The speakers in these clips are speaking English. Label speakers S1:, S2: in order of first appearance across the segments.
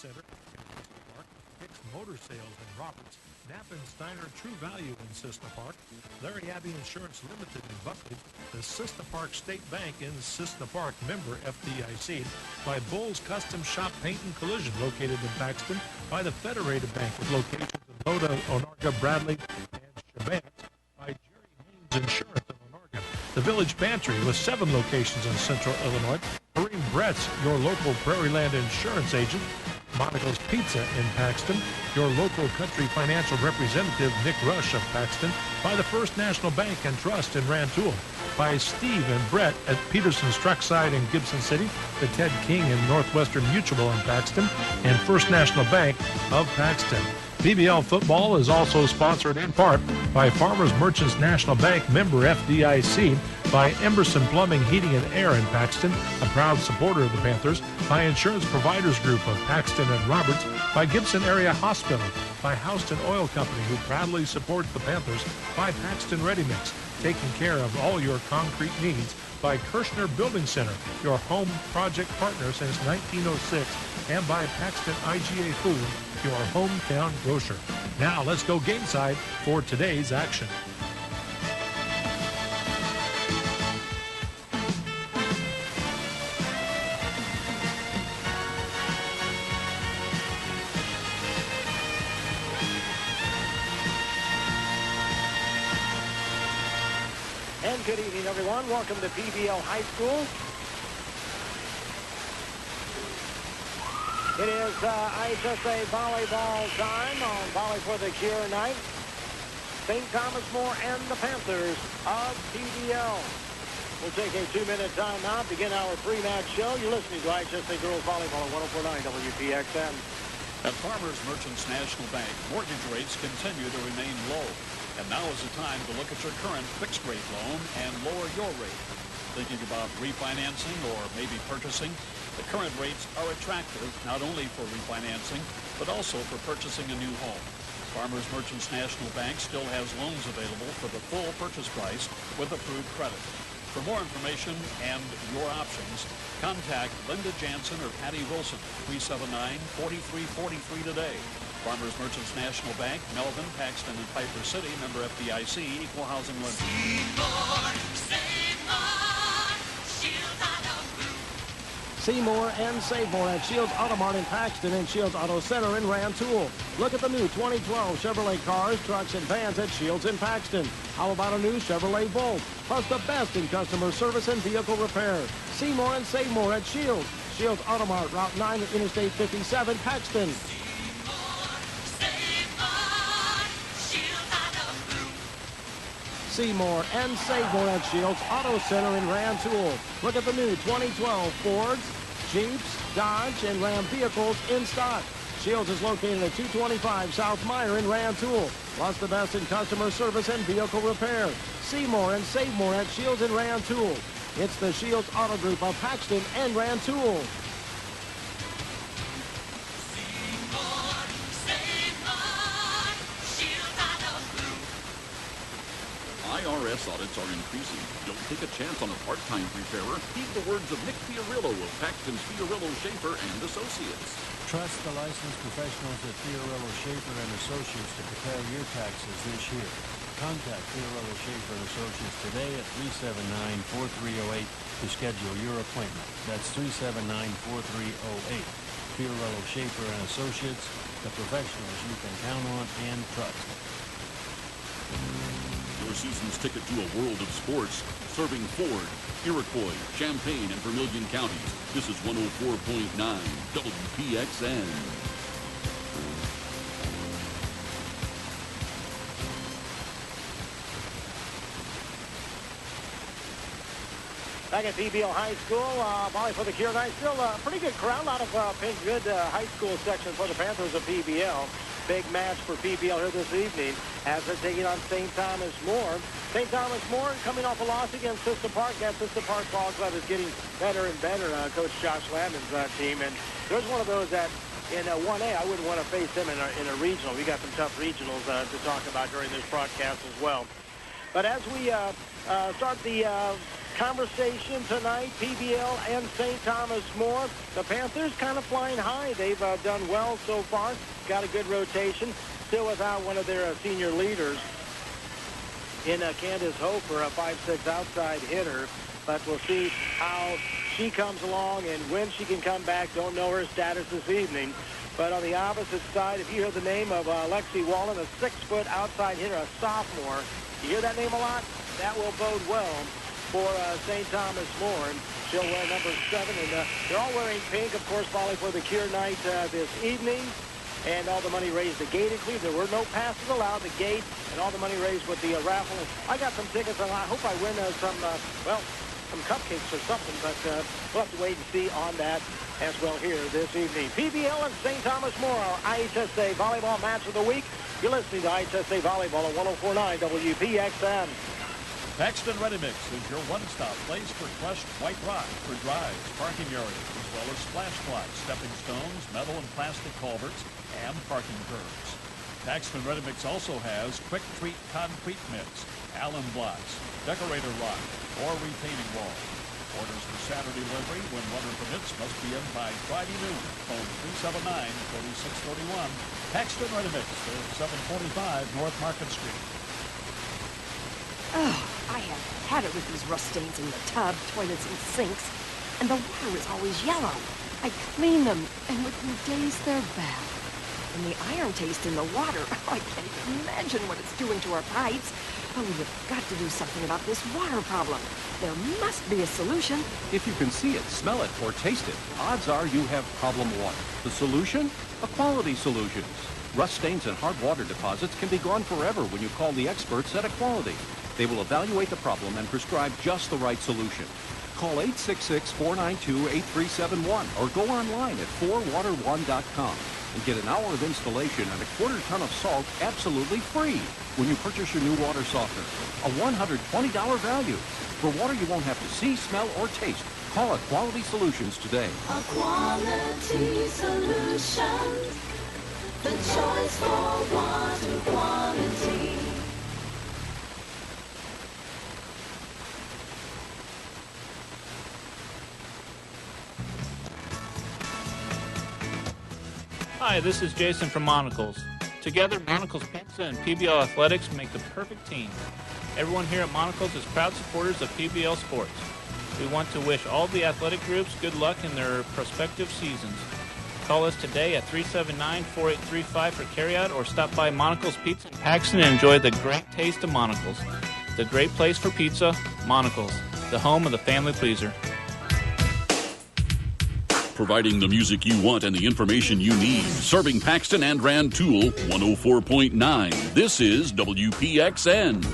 S1: Center in Cissna Park, Hicks Motor Sales in Roberts, Knapp and Steiner True Value in Cissna Park, Larry Abbey Insurance Limited in Buckley, the Cissna Park State Bank in Cissna Park, member FDIC, by Bull's Custom Shop Paint and Collision located in Paxton, by the Federated Bank with locations in Loda, Onarga, Bradley, and Champaign, by Jerry Haynes Insurance in Onarga, the Village Pantry with 7 locations in Central Illinois, Kareem Brett's, your local Prairie Land insurance agent, Monica's Pizza in Paxton, your local country financial representative Nick Rush of Paxton, by the First National Bank and Trust in Rantoul, by Steve and Brett at Peterson's Truckside in Gibson City, the Ted King and Northwestern Mutual in Paxton, and First National Bank of Paxton. PBL football is also sponsored in part by Farmers Merchants National Bank, member FDIC, by Emerson Plumbing, Heating and Air in Paxton, a proud supporter of the Panthers, by Insurance Providers Group of Paxton and Roberts, by Gibson Area Hospital, by Houston Oil Company, who proudly supports the Panthers, by Paxton Ready Mix, taking care of all your concrete needs, by Kirshner Building Center, your home project partner since 1906, and by Paxton IGA Food, your hometown grocer. Now let's go gameside for today's action.
S2: And good evening, everyone. Welcome to PBL High School. It is IHSA volleyball time on Volley for the Cure night. St. Thomas More and the Panthers of PBL. We'll take a 2-minute timeout, begin our pre-match show. You're listening to IHSA Girls Volleyball at 104.9 WPXN.
S3: At Farmers Merchants National Bank, mortgage rates continue to remain low. And now is the time to look at your current fixed-rate loan and lower your rate. Thinking about refinancing or maybe purchasing? The current rates are attractive not only for refinancing, but also for purchasing a new home. Farmers Merchants National Bank still has loans available for the full purchase price with approved credit. For more information and your options, contact Linda Jansen or Patty Wilson, 379-4343 today. Farmers Merchants National Bank, Melvin, Paxton, and Piper City, member FDIC, equal housing lender.
S2: See more and save more at Shields Auto Mart in Paxton and Shields Auto Center in Rantoul. Look at the new 2012 Chevrolet cars, trucks, and vans at Shields in Paxton. How about a new Chevrolet Volt? Plus the best in customer service and vehicle repair. See more and save more at Shields. Shields Auto Mart, Route 9 at Interstate 57, Paxton. See more and save more at Shields Auto Center in Rantoul. Look at the new 2012 Fords, Jeeps, Dodge, and Ram vehicles in stock. Shields is located at 225 South Meyer in Rantoul. Plus the best in customer service and vehicle repair. See more and save more at Shields in Rantoul. It's the Shields Auto Group of Paxton and Rantoul.
S4: IRS audits are increasing. Don't take a chance on a part-time preparer. Heed the words of Nick Fiorillo of Paxton's Fiorillo, Schaefer and Associates.
S5: Trust the licensed professionals at Fiorillo, Schaefer and Associates to prepare your taxes this year. Contact Fiorillo, Schaefer and Associates today at 379-4308 to schedule your appointment. That's 379-4308. Fiorillo, Schaefer and Associates, the professionals you can count on and trust.
S4: Your season's ticket to a world of sports, serving Ford, Iroquois, Champaign, and Vermilion counties. This is 104.9 WPXN.
S2: Back at PBL High School, Volley for the Cure night. Still a pretty good crowd, a lot of good high school section for the Panthers of PBL. Big match for PBL here this evening as they're taking on St. Thomas More. St. Thomas More coming off a loss against Cissna Park. That Cissna Park ball club is getting better and better, Coach Josh Landon's team. And there's one of those that in 1A, I wouldn't want to face them in a regional. We got some tough regionals to talk about during this broadcast as well. But as we start the conversation tonight, PBL and St. Thomas More. The Panthers kind of flying high. They've done well so far. Got a good rotation. Still without one of their senior leaders in Candace Hofer, a 5'6" outside hitter. But we'll see how she comes along and when she can come back. Don't know her status this evening. But on the opposite side, if you hear the name of Lexi Wallen, a 6-foot outside hitter, a sophomore, you hear that name a lot? That will bode well for St. Thomas More. She'll wear number 7, and they're all wearing pink. Of course, Volley for the Cure night this evening. And all the money raised at Gate in Cleveland. There were no passes allowed. The Gate and all the money raised with the raffle. And I got some tickets, and I hope I win some cupcakes or something. But we'll have to wait and see on that as well here this evening. PBL and St. Thomas More, our IHSA Volleyball Match of the Week. You're listening to IHSA Volleyball at 104.9 WPXN.
S3: Paxton Ready Mix is your one-stop place for crushed white rock for drives, parking areas, as well as splash plots, stepping stones, metal and plastic culverts, and parking curbs. Paxton Ready Mix also has quick treat concrete mix, Allen blocks, decorator rock, or retaining wall. Orders for Saturday delivery when weather permits must be in by Friday noon. Phone 379-3631. Paxton Ready Mix, 745 North Market Street.
S6: Oh, I have had it with these rust stains in the tub, toilets, and sinks. And the water is always yellow. I clean them, and within days they're bad. And the iron taste in the water, I can't even imagine what it's doing to our pipes. Oh, we've got to do something about this water problem. There must be a solution.
S7: If you can see it, smell it, or taste it, odds are you have problem water. The solution? Equality Solutions. Rust stains and hard water deposits can be gone forever when you call the experts at Equality. They will evaluate the problem and prescribe just the right solution. Call 866-492-8371 or go online at 4water1.com and get an hour of installation and a quarter ton of salt absolutely free when you purchase your new water softener. A $120 value. For water you won't have to see, smell, or taste, call Equality Solutions today.
S8: Equality Solutions, the choice for water quality.
S9: Hi, this is Jason from Monocles. Together, Monocles Pizza and PBL Athletics make the perfect team. Everyone here at Monocles is proud supporters of PBL Sports. We want to wish all the athletic groups good luck in their prospective seasons. Call us today at 379-4835 for carryout or stop by Monocles Pizza in Paxton and enjoy the great taste of Monocles. The great place for pizza, Monocles, the home of the family pleaser.
S4: Providing the music you want and the information you need. Serving Paxton and Rantoul, 104.9. This is WPXN.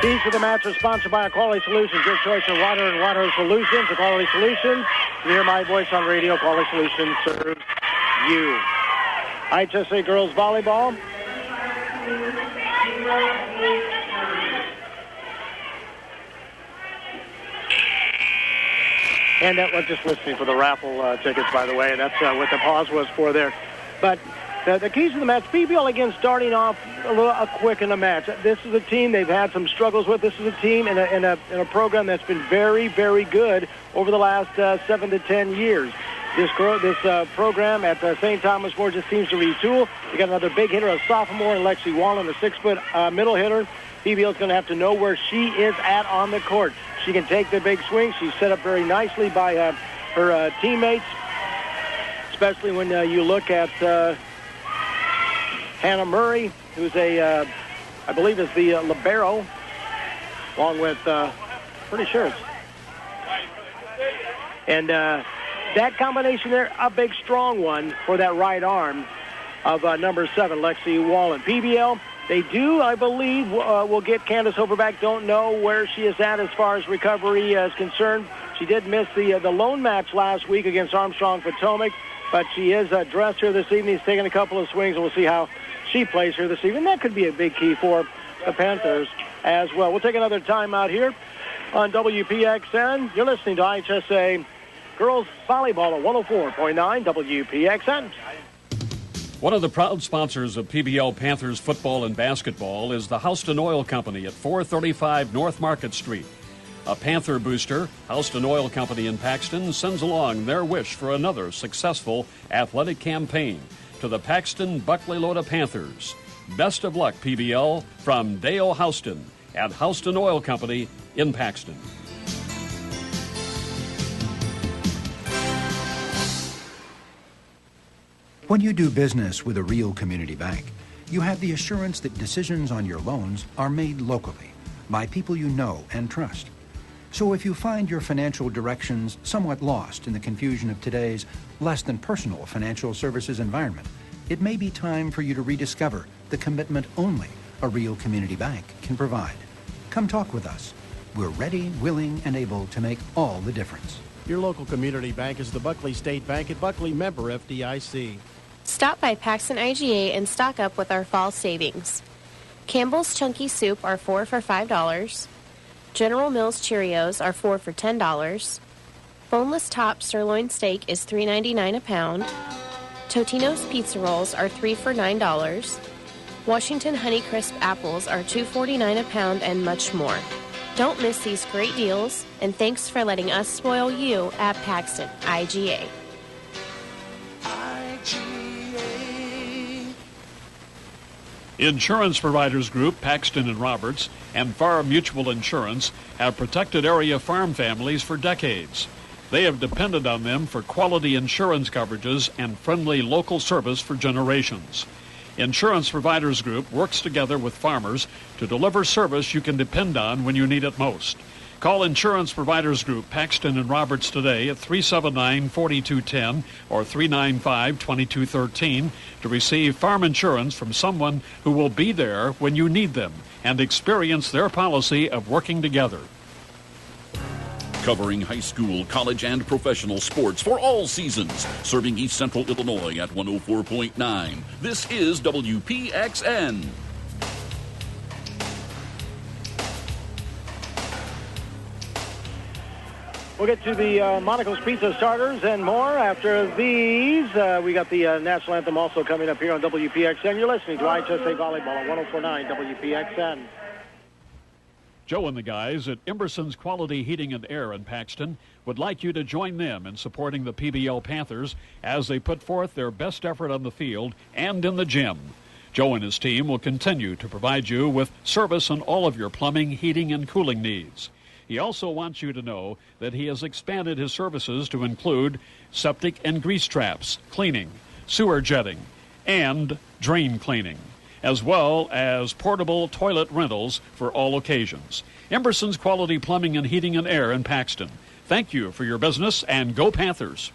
S2: These are the match are sponsored by Equality Solutions, your choice of water and water solutions. Equality Solutions. You hear my voice on radio. Equality Solutions serves you. IHSA Girls Volleyball. And that was just listening for the raffle tickets, by the way. That's what the pause was for there. But the keys to the match, PBL again starting off a little quick in the match. This is a team they've had some struggles with. This is a team in a program that's been very, very good over the last 7 to 10 years. This program at St. Thomas More just seems to retool. You got another big hitter, a sophomore, in Lexi Wallen, a 6-foot middle hitter. PBL is going to have to know where she is at on the court. She can take the big swing. She's set up very nicely by her teammates, especially when you look at Hannah Murray, who's I believe is the libero, along with, pretty sure it's. And that combination there, a big strong one for that right arm of number 7, Lexi Wallen. PBL, they do, I believe, will get Candace Hofer back. Don't know where she is at as far as recovery is concerned. She did miss the lone match last week against Armstrong Potomac, but she is dressed here this evening. She's taking a couple of swings, and we'll see how she plays here this evening. That could be a big key for the Panthers as well. We'll take another timeout here on WPXN. You're listening to IHSA Girls Volleyball at 104.9 WPXN.
S3: One of the proud sponsors of PBL Panthers football and basketball is the Houston Oil Company at 435 North Market Street. A Panther booster, Houston Oil Company in Paxton sends along their wish for another successful athletic campaign to the Paxton-Buckley-Loda Panthers. Best of luck, PBL, from Dale Houston at Houston Oil Company in Paxton.
S10: When you do business with a real community bank, you have the assurance that decisions on your loans are made locally by people you know and trust. So if you find your financial directions somewhat lost in the confusion of today's less than personal financial services environment, it may be time for you to rediscover the commitment only a real community bank can provide. Come talk with us. We're ready, willing, and able to make all the difference.
S11: Your local community bank is the Buckley State Bank at Buckley, member FDIC.
S12: Stop by Paxton IGA and stock up with our fall savings. Campbell's Chunky Soup are 4 for $5. General Mills Cheerios are 4 for $10. Boneless top sirloin steak is $3.99 a pound. Totino's Pizza Rolls are 3 for $9. Washington Honeycrisp apples are $2.49 a pound, and much more. Don't miss these great deals, and thanks for letting us spoil you at Paxton IGA.
S3: Insurance Providers Group, Paxton and Roberts, and Farm Mutual Insurance have protected area farm families for decades. They have depended on them for quality insurance coverages and friendly local service for generations. Insurance Providers Group works together with farmers to deliver service you can depend on when you need it most. Call Insurance Providers Group, Paxton and Roberts today at 379-4210 or 395-2213 to receive farm insurance from someone who will be there when you need them and experience their policy of working together.
S4: Covering high school, college, and professional sports for all seasons. Serving East Central Illinois at 104.9. This is WPXN.
S2: We'll get to the Monaco's Pizza starters and more after these. We got the national anthem also coming up here on WPXN. You're listening to IHSA Volleyball on 104.9 WPXN.
S3: Joe and the guys at Emerson's Quality Heating and Air in Paxton would like you to join them in supporting the PBL Panthers as they put forth their best effort on the field and in the gym. Joe and his team will continue to provide you with service on all of your plumbing, heating, and cooling needs. He also wants you to know that he has expanded his services to include septic and grease traps, cleaning, sewer jetting, and drain cleaning, as well as portable toilet rentals for all occasions. Emerson's Quality Plumbing and Heating and Air in Paxton. Thank you for your business, and go Panthers.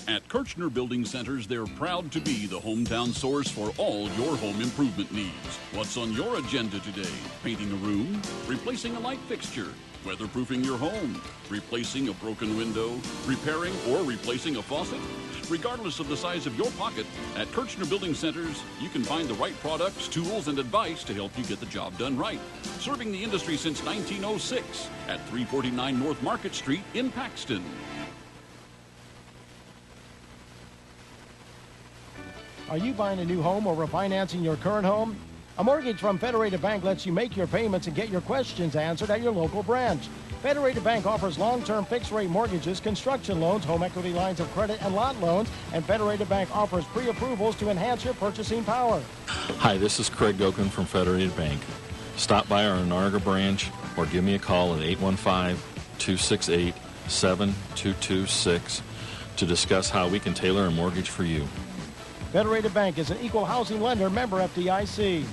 S4: At Kirchner Building Centers, they're proud to be the hometown source for all your home improvement needs. What's on your agenda today? Painting a room? Replacing a light fixture? Weatherproofing your home? Replacing a broken window? Repairing or replacing a faucet? Regardless of the size of your pocket, at Kirchner Building Centers, you can find the right products, tools, and advice to help you get the job done right. Serving the industry since 1906 at 349 North Market Street in Paxton.
S11: Are you buying a new home or refinancing your current home? A mortgage from Federated Bank lets you make your payments and get your questions answered at your local branch. Federated Bank offers long-term fixed-rate mortgages, construction loans, home equity lines of credit, and lot loans, and Federated Bank offers pre-approvals to enhance your purchasing power.
S13: Hi, this is Craig Gokin from Federated Bank. Stop by our Anarga branch or give me a call at 815-268-7226 to discuss how we can tailor a mortgage for you.
S11: Federated Bank is an equal housing lender, member FDIC.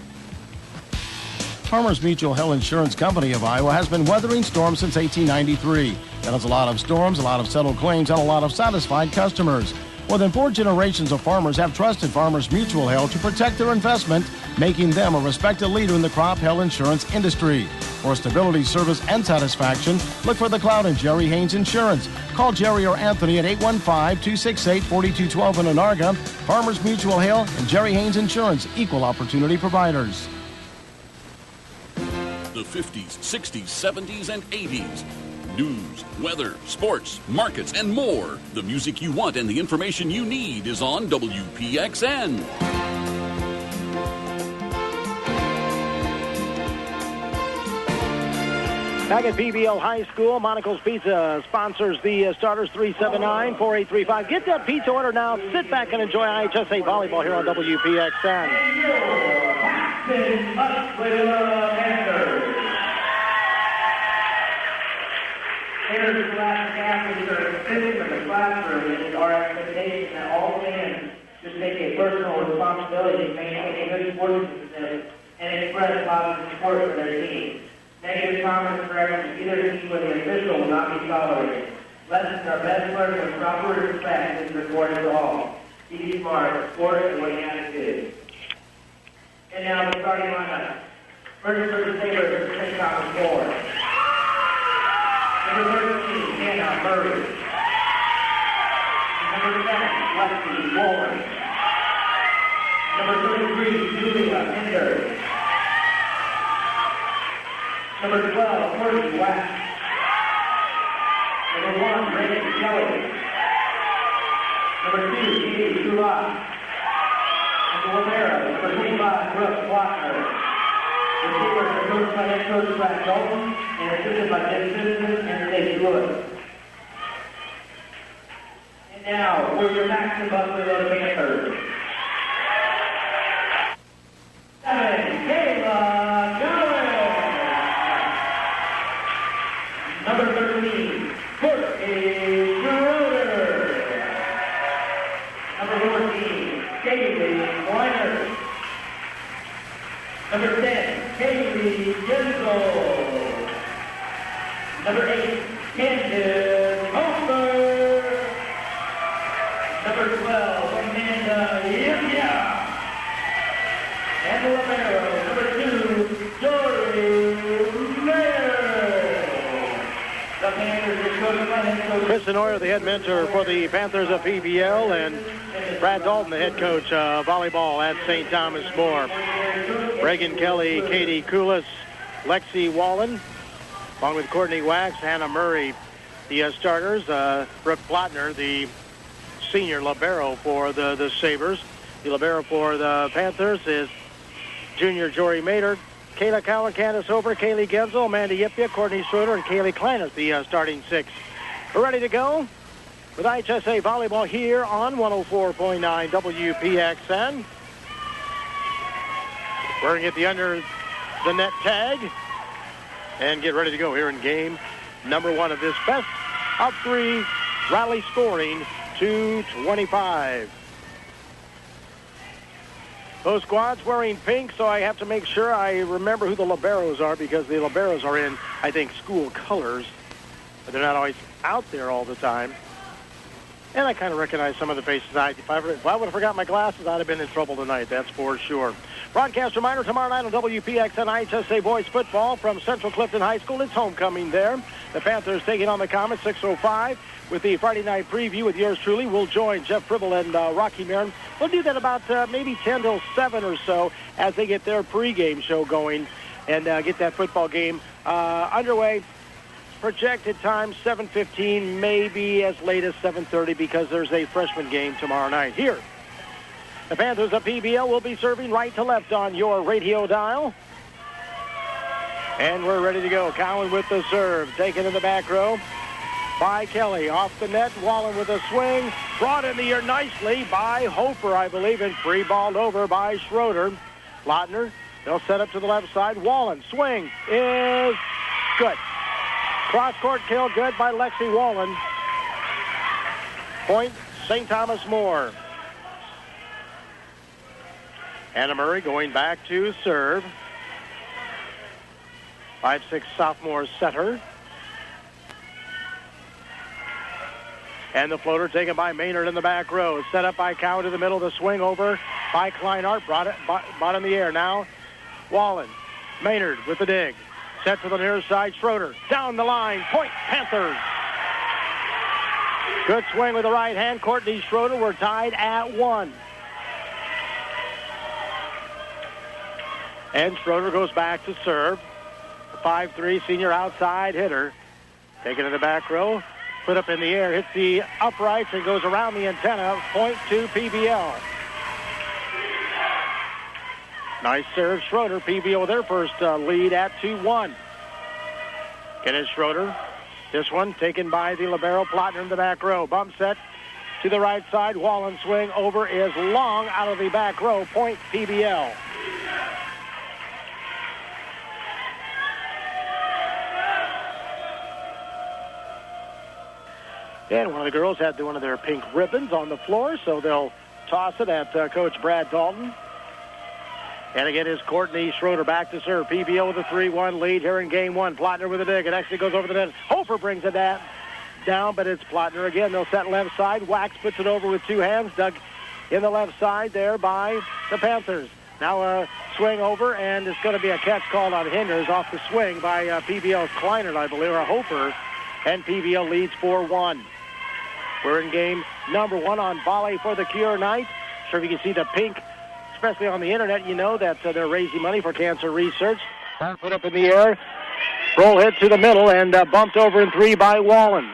S11: Farmers Mutual Health Insurance Company of Iowa has been weathering storms since 1893. That is a lot of storms, a lot of settled claims, and a lot of satisfied customers. More than 4 generations of farmers have trusted Farmers Mutual Health to protect their investment, making them a respected leader in the crop health insurance industry. For stability, service, and satisfaction, look for the Cloud and Jerry Haynes Insurance. Call Jerry or Anthony at 815-268-4212 in Anarga. Farmers Mutual Health and Jerry Haynes Insurance, equal opportunity providers.
S4: The 50s, 60s, 70s, and 80s. News, weather, sports, markets, and more. The music you want and the information you need is on WPXN.
S2: Back at PBL High School, Monocle's Pizza sponsors the starters 379-4835. Get that pizza order now. Sit back and enjoy IHSA volleyball here on WPXN.
S14: Parents class athletes are sitting in the classroom. It is our expectation that all fans should take a personal responsibility to maintain a good sportsmanship and express positive support for their team. Negative comments directed to either team or the official will not be tolerated. Lessons are best learned with proper respect and recorded to all. Be smart, sport, and winning attitude. And now the starting lineup. First for the Sabres, St. Thomas Moore. Number 13, Hannah Murray. Number 7, Lexi Wallen. Number 33, Julia Hinder. Number 12, Courtney Wax. Number 1, Reagan Kelly. Number 2, Katie Trulock. Number Romero. Number 25, Brooke Blockner. Receivers are coached by head coach Brad Dalton and assisted by Jim Simpson and Stacey Lewis. And now, for your Paxton-Buckley-Loda Panthers. 7, Kayla Galloway. Number 13, Courtney Schroeder. Number 14, Kaylee Weiner. Number 10, Kaylee Genzel. Number 8, Candace Homer. Number 12, Amanda Yimya. And the libero, number 2, Jory Mayer. The Panthers are coached by head coach
S2: Kristen Oyer, the head mentor for the Panthers of PBL, and Brad Dalton, the head coach of volleyball at St. Thomas More. Reagan Kelly, Katie Koulis, Lexi Wallen, along with Courtney Wax, Hannah Murray, the starters. Brooke Blotner, the senior libero for the Sabres. The libero for the Panthers is junior Jory Maynard, Kayla Cowan, Candace Hober, Kaylee Genzel, Amanda Yipia, Courtney Schroeder, and Kaylee Klein as the starting six. We're ready to go with IHSA volleyball here on 104.9 WPXN. We're going to get the under the net tag and get ready to go here in game number 1 of this best of 3 rally scoring 225. Both squads wearing pink, so I have to make sure I remember who the liberos are, because the liberos are in, I think, school colors, but they're not always out there all the time. And I kind of recognize some of the faces. If I would have forgot my glasses, I'd have been in trouble tonight, that's for sure. Broadcast reminder, tomorrow night on WPXN IHSA Boys Football from Central Clifton High School. It's homecoming there. The Panthers taking on the Comets, 6:05. With the Friday night preview with yours truly, we'll join Jeff Fribble and Rocky Marin. We'll do that about maybe 10 till 7 or so as they get their pregame show going and get that football game underway. Projected time, 7:15, maybe as late as 7:30, because there's a freshman game tomorrow night here. The Panthers of PBL will be serving right to left on your radio dial. And we're ready to go. Cowan with the serve, taken in the back row by Kelly. Off the net, Wallen with a swing. Brought in the air nicely by Hofer, I believe, and free balled over by Schroeder. Lautner, they'll set up to the left side. Wallen, swing is good. Cross-court kill, good by Lexi Wallen. Point, St. Thomas More. Anna Murray going back to serve. 5'6" sophomore setter. And the floater taken by Maynard in the back row. Set up by Cowan to the middle. The swing over by Kleinart. Brought in the air now. Wallen. Maynard with the dig. Set to the near side. Schroeder down the line. Point Panthers. Good swing with the right hand. Courtney Schroeder. We're tied at 1. And Schroeder goes back to serve. 5'3" senior outside hitter. Taken to the back row. Put up in the air. Hits the uprights and goes around the antenna. Point to PBL. Nice serve, Schroeder. PBL with their first lead at 2-1. Kenneth Schroeder. This one taken by the libero, Plotner in the back row. Bump set to the right side. Wallen swing over is long out of the back row. Point PBL. And one of the girls had one of their pink ribbons on the floor, so they'll toss it at Coach Brad Dalton. And again is Courtney Schroeder back to serve. PBL with a 3-1 lead here in game one. Plotner with a dig. It actually goes over the net. Hofer brings it down, but it's Plotner again. They'll set left side. Wax puts it over with two hands. Dug in the left side there by the Panthers. Now a swing over, and it's going to be a catch called on Hinders off the swing by PBL's Kleinert, I believe, or Hofer. And PBL leads 4-1. We're in game number one on Volley for the Cure night. Sure, if you can see the pink, especially on the internet, you know that they're raising money for cancer research. Put up in the air. Roll hit to the middle and bumped over in three by Wallen.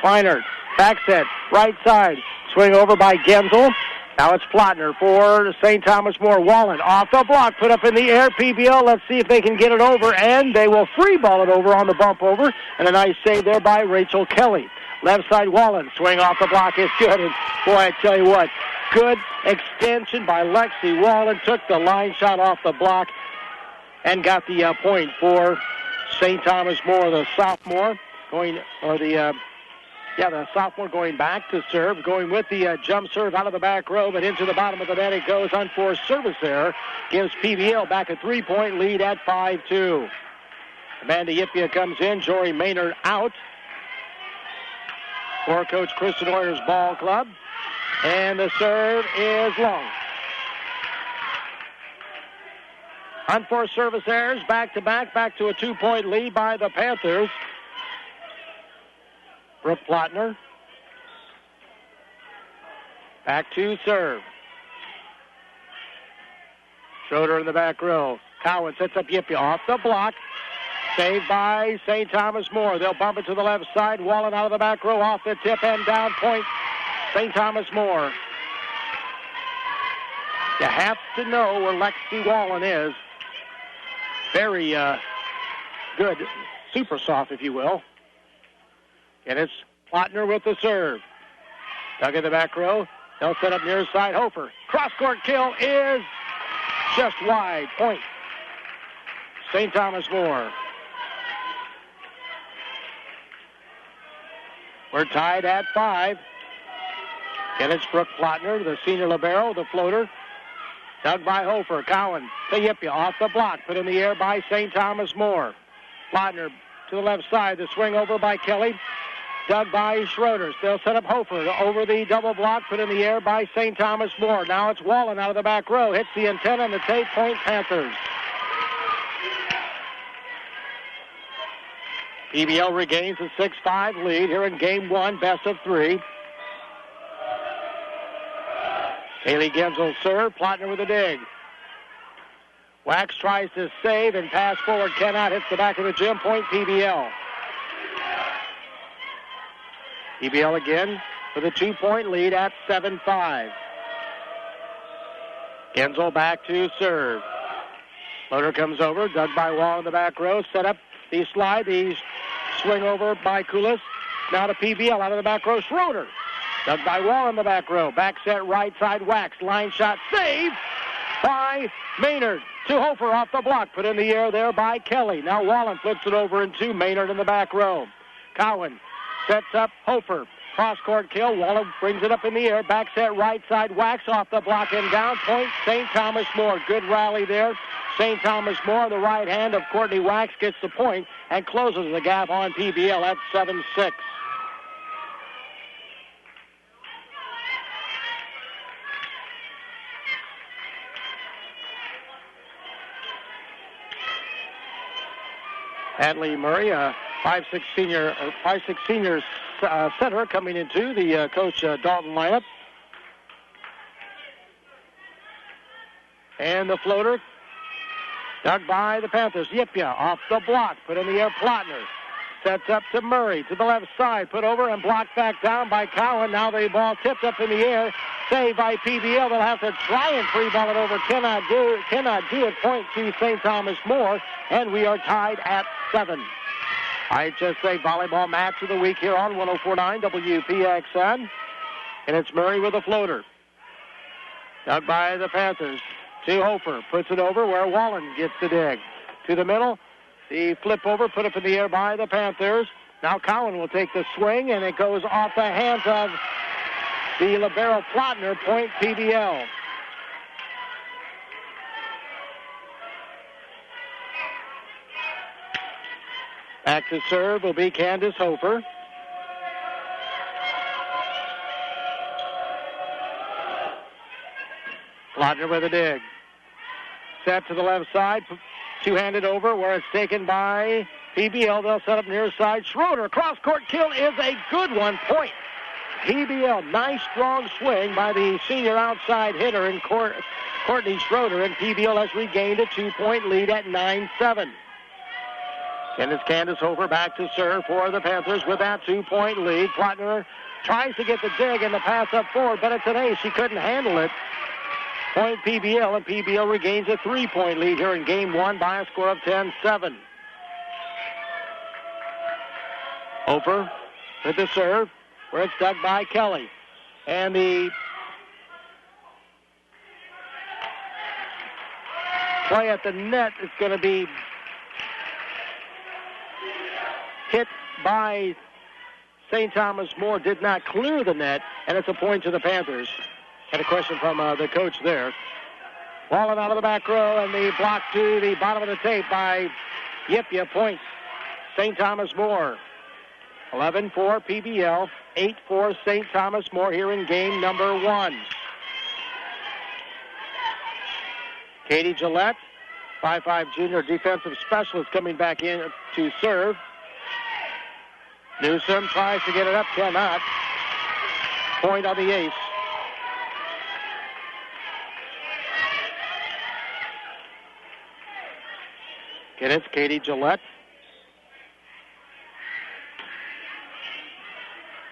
S2: Kleinert, back set, right side. Swing over by Genzel. Now it's Plotner for St. Thomas More. Wallen off the block, put up in the air. PBL, let's see if they can get it over, and they will free ball it over on the bump over. And a nice save there by Rachel Kelly. Left side Wallen, swing off the block is good. And boy, I tell you what, good extension by Lexi Wallen. Took the line shot off the block and got the point for St. Thomas More, the sophomore going, or the sophomore going back to serve, going with the jump serve out of the back row, but into the bottom of the net it goes. Unforced service there gives PBL back a 3-point lead at 5-2. Amanda Yipia comes in, Jory Maynard out for Coach Kristen Oyer's ball club. And the serve is long. Unforced service errors, back to a 2-point lead by the Panthers. Brooke Plotner. Back to serve. Schroeder in the back row. Cowan sets up Yipia off the block. Saved by St. Thomas More. They'll bump it to the left side. Wallen out of the back row off the tip and down point. St. Thomas More. You have to know where Lexi Wallen is. Very good. Super soft, if you will. And it's Plotner with the serve. Dug in the back row. They'll set up near side. Hofer. Cross-court kill is just wide. Point. St. Thomas More. We're tied at 5. And it's Brooke Plotner, the senior libero, the floater. Dug by Hofer. Cowan to Yipia off the block. Put in the air by St. Thomas More. Plotner to the left side. The swing over by Kelly. Dug by Schroeder. They'll set up Hofer over the double block. Put in the air by St. Thomas More. Now it's Wallen out of the back row. Hits the antenna and the 8-point Panthers. PBL regains a 6-5 lead here in game one, best of 3. Haley Genzel serve. Plotner with a dig. Wax tries to save and pass forward. Cannot. Hits the back of the gym. Point PBL. PBL again with a 2-point lead at 7-5. Genzel back to serve. Loader comes over. Dug by Wall in the back row. Set up the slide. The swing over by Kulis. Now to PBL out of the back row. Schroeder. Dug by Wall in the back row. Back set right side. Wax. Line shot. Save by Maynard. To Hofer off the block. Put in the air there by Kelly. Now Wallen flips it over into Maynard in the back row. Cowan sets up Hofer. Cross-court kill. Wallen brings it up in the air. Back set right side. Wax off the block and down. Point St. Thomas More. Good rally there. St. Thomas More, the right hand of Courtney Wax, gets the point and closes the gap on PBL at 7-6. Hadley Murray, a 5'6" senior center coming into the Coach Dalton lineup. And the floater dug by the Panthers. Yipia off the block. Put in the air Plotner. Sets up to Murray to the left side. Put over and blocked back down by Cowan. Now the ball tipped up in the air. Saved by PBL. They'll have to try and free ball it over. Cannot do it. Point to St. Thomas More. And we are tied at 7. IHSA volleyball match of the week here on 104.9 WPXN. And it's Murray with a floater. Dug by the Panthers. To Hofer. Puts it over where Wallen gets the dig. To the middle. The flip over, put up in the air by the Panthers. Now Cowan will take the swing, and it goes off the hands of the libero Plotner. Point PBL. Back to serve will be Candace Hofer. Plotner with a dig. Set to the left side. Two-handed over where it's taken by PBL. They'll set up near side. Schroeder, cross-court kill is a good one. Point. PBL, nice strong swing by the senior outside hitter in Courtney Schroeder, and PBL has regained a 2-point lead at 9-7. And it's Candace Hofer back to serve for the Panthers with that 2-point lead. Plotner tries to get the dig and the pass up forward, but it's an ace. She couldn't handle it. Point PBL, and PBL regains a 3-point lead here in Game 1 by a score of 10-7. Hofer with the serve, where it's dug by Kelly. And the play at the net is going to be hit by St. Thomas More. Did not clear the net, and it's a point to the Panthers. Had a question from the coach there. Wallen out of the back row, and the block to the bottom of the tape by Yipia. Point St. Thomas More. 11-4 PBL, 8-4 St. Thomas More here in game number 1. Katie Gillette, 5'5" junior defensive specialist, coming back in to serve. Newsom tries to get it up, cannot. Point on the ace. Again, it's Katie Gillette.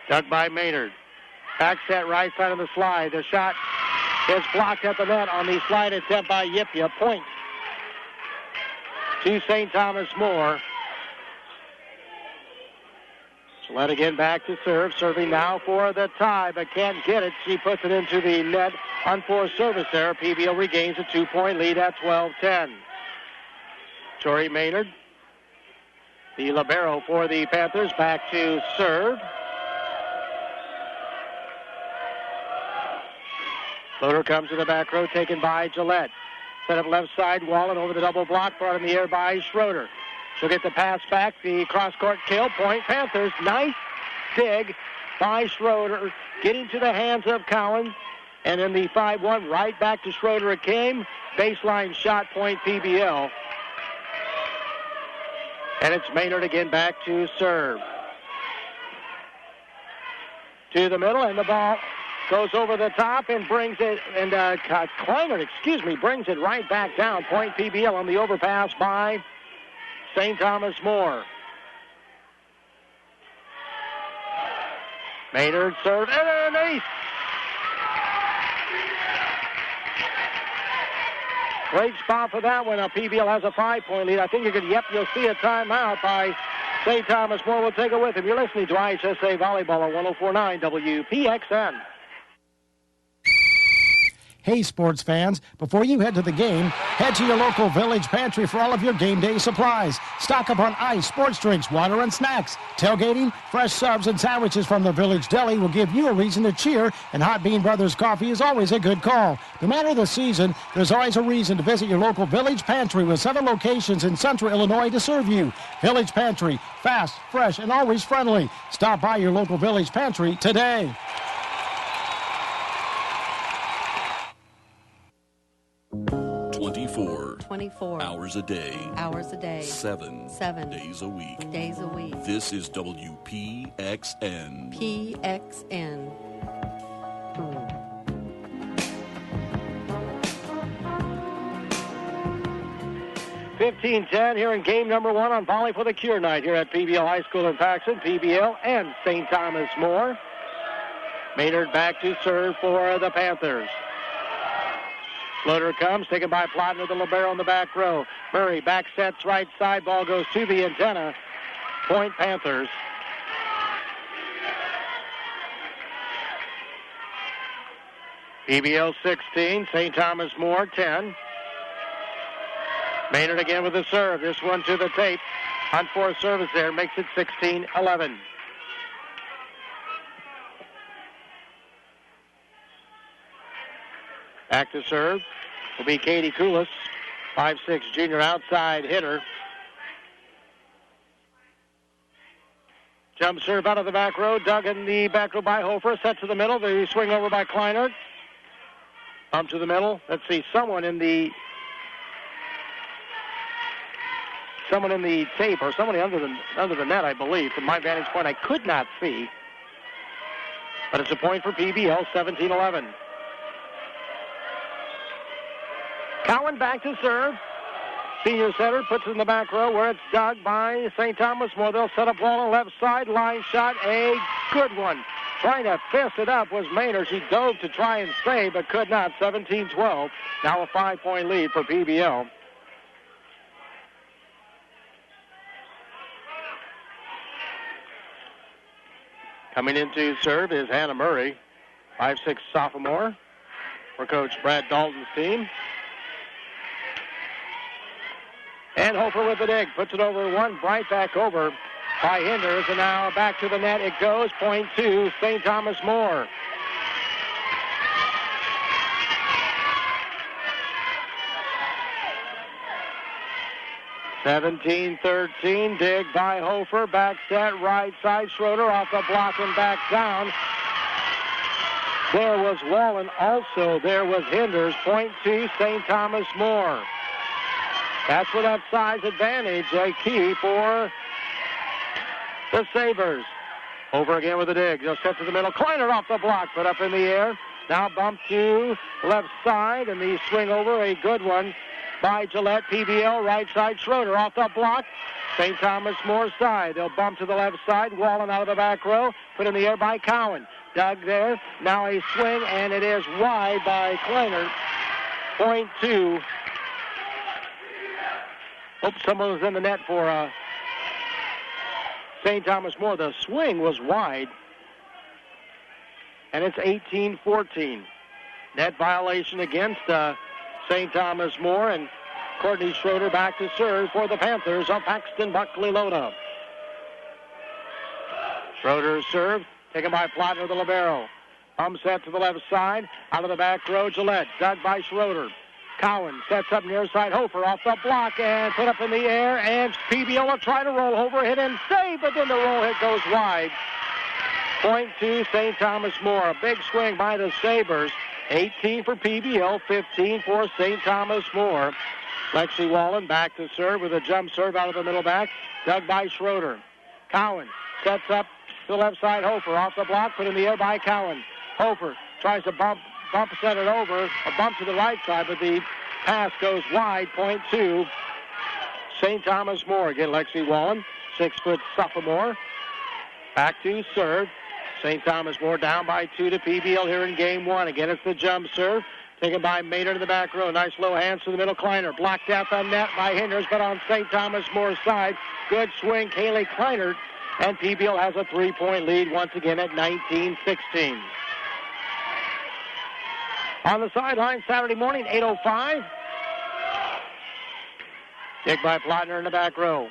S2: Dug by Maynard. Back set right side of the slide. The shot is blocked at the net on the slide attempt by Yipia. Point to St. Thomas More. Gillette again back to serve. Serving now for the tie, but can't get it. She puts it into the net. Unforced service there. PBL regains a 2-point lead at 12-10. Tori Maynard, the libero for the Panthers, back to serve. Floater comes to the back row, taken by Gillette. Set up left side, Wallen over the double block, brought in the air by Schroeder. She'll get the pass back, the cross-court kill, point Panthers. Nice dig by Schroeder, getting to the hands of Cowan. And in the 5-1, right back to Schroeder it came. Baseline shot, point PBL. And it's Maynard again back to serve. To the middle, and the ball goes over the top and brings it, and Kleinert, brings it right back down. Point PBL on the overpass by St. Thomas More. Maynard serve, and an ace. Great spot for that one. Now PBL has a 5-point lead. I think you'll see a timeout by St. Thomas More. We'll take it with him. You're listening to IHSA Volleyball on 104.9 WPXN.
S11: Hey, sports fans, before you head to the game, head to your local Village Pantry for all of your game day supplies. Stock up on ice, sports drinks, water, and snacks. Tailgating, fresh subs, and sandwiches from the Village Deli will give you a reason to cheer, and Hot Bean Brothers coffee is always a good call. No matter the season, there's always a reason to visit your local Village Pantry with 7 locations in Central Illinois to serve you. Village Pantry, fast, fresh, and always friendly. Stop by your local Village Pantry today.
S15: 24
S4: hours a day. 7 days a week. This is WPXN.
S15: PXN.
S2: 15-10 here in game number 1 on Volley for the Cure night here at PBL High School in Paxton. PBL and St. Thomas More. Maynard back to serve for the Panthers. Floater comes, taken by Plotner, the libero in the back row. Murray back sets right side, ball goes to the antenna. Point Panthers. PBL 16, St. Thomas More 10. Maynard again with the serve. This one to the tape. Unforced service there, makes it 16-11. Back to serve will be Katie Koulis, 5'6" junior outside hitter. Jump serve out of the back row. Dug in the back row by Hofer. Set to the middle. The swing over by Kleinert. Bump to the middle. Let's see, someone in the tape or somebody under the net, I believe. From my vantage point, I could not see. But it's a point for PBL, 17-11. Cowan back to serve. Senior setter puts it in the back row where it's dug by St. Thomas More. They'll set up ball on the left side. Line shot, a good one. Trying to fist it up was Maynard. She dove to try and save, but could not. 17-12. Now a 5-point lead for PBL. Coming into serve is Hannah Murray, 5'6" sophomore for Coach Brad Dalton's team. And Hofer with the dig. Puts it over one. Bright back over by Hinders. And now back to the net it goes. Point to St. Thomas More. (17-13). Dig by Hofer. Back set. Right side. Schroeder off the block and back down. There was Wallen also. There was Hinders. Point to St. Thomas More. That's for that size advantage, a key for the Sabres. Over again with the dig. They'll set to the middle. Kleiner off the block, put up in the air. Now bump to left side, and the swing over, a good one by Gillette. PBL, right side. Schroeder off the block. St. Thomas More side. They'll bump to the left side. Wallen out of the back row. Put in the air by Cowan. Dug there. Now a swing, and it is wide by Kleiner. Point two. Someone was in the net for St. Thomas More. The swing was wide. And it's 18-14. Net violation against St. Thomas More. And Courtney Schroeder back to serve for the Panthers of Paxton-Buckley-Loda. Schroeder's serve, taken by Plotner, the libero. Set to the left side. Out of the back row, Gillette. Dug by Schroeder. Cowan sets up near side. Hofer off the block and put up in the air. And PBL will try to roll over, hit and save, but then the roll hit goes wide. Point to St. Thomas More. A big swing by the Sabres. 18 for PBL, 15 for St. Thomas More. Lexi Wallen back to serve with a jump serve out of the middle back. Dug by Schroeder. Cowan sets up to the left side. Hofer off the block, put in the air by Cowan. Hofer tries to bump set it over, a bump to the right side, but the pass goes wide. Point two, St. Thomas More. Again, Lexi Wallen, 6-foot sophomore. Back to serve. St. Thomas More down by 2 to PBL here in game 1. Again, it's the jump serve, taken by Maynard in the back row. Nice low hands to the middle. Kleiner blocked out the net by Hinders, but on St. Thomas More's side. Good swing, Kaylee Kleiner, and PBL has a 3-point lead once again at 19-16. On the sideline Saturday morning, 8:05. Dig by Plotner in the back row.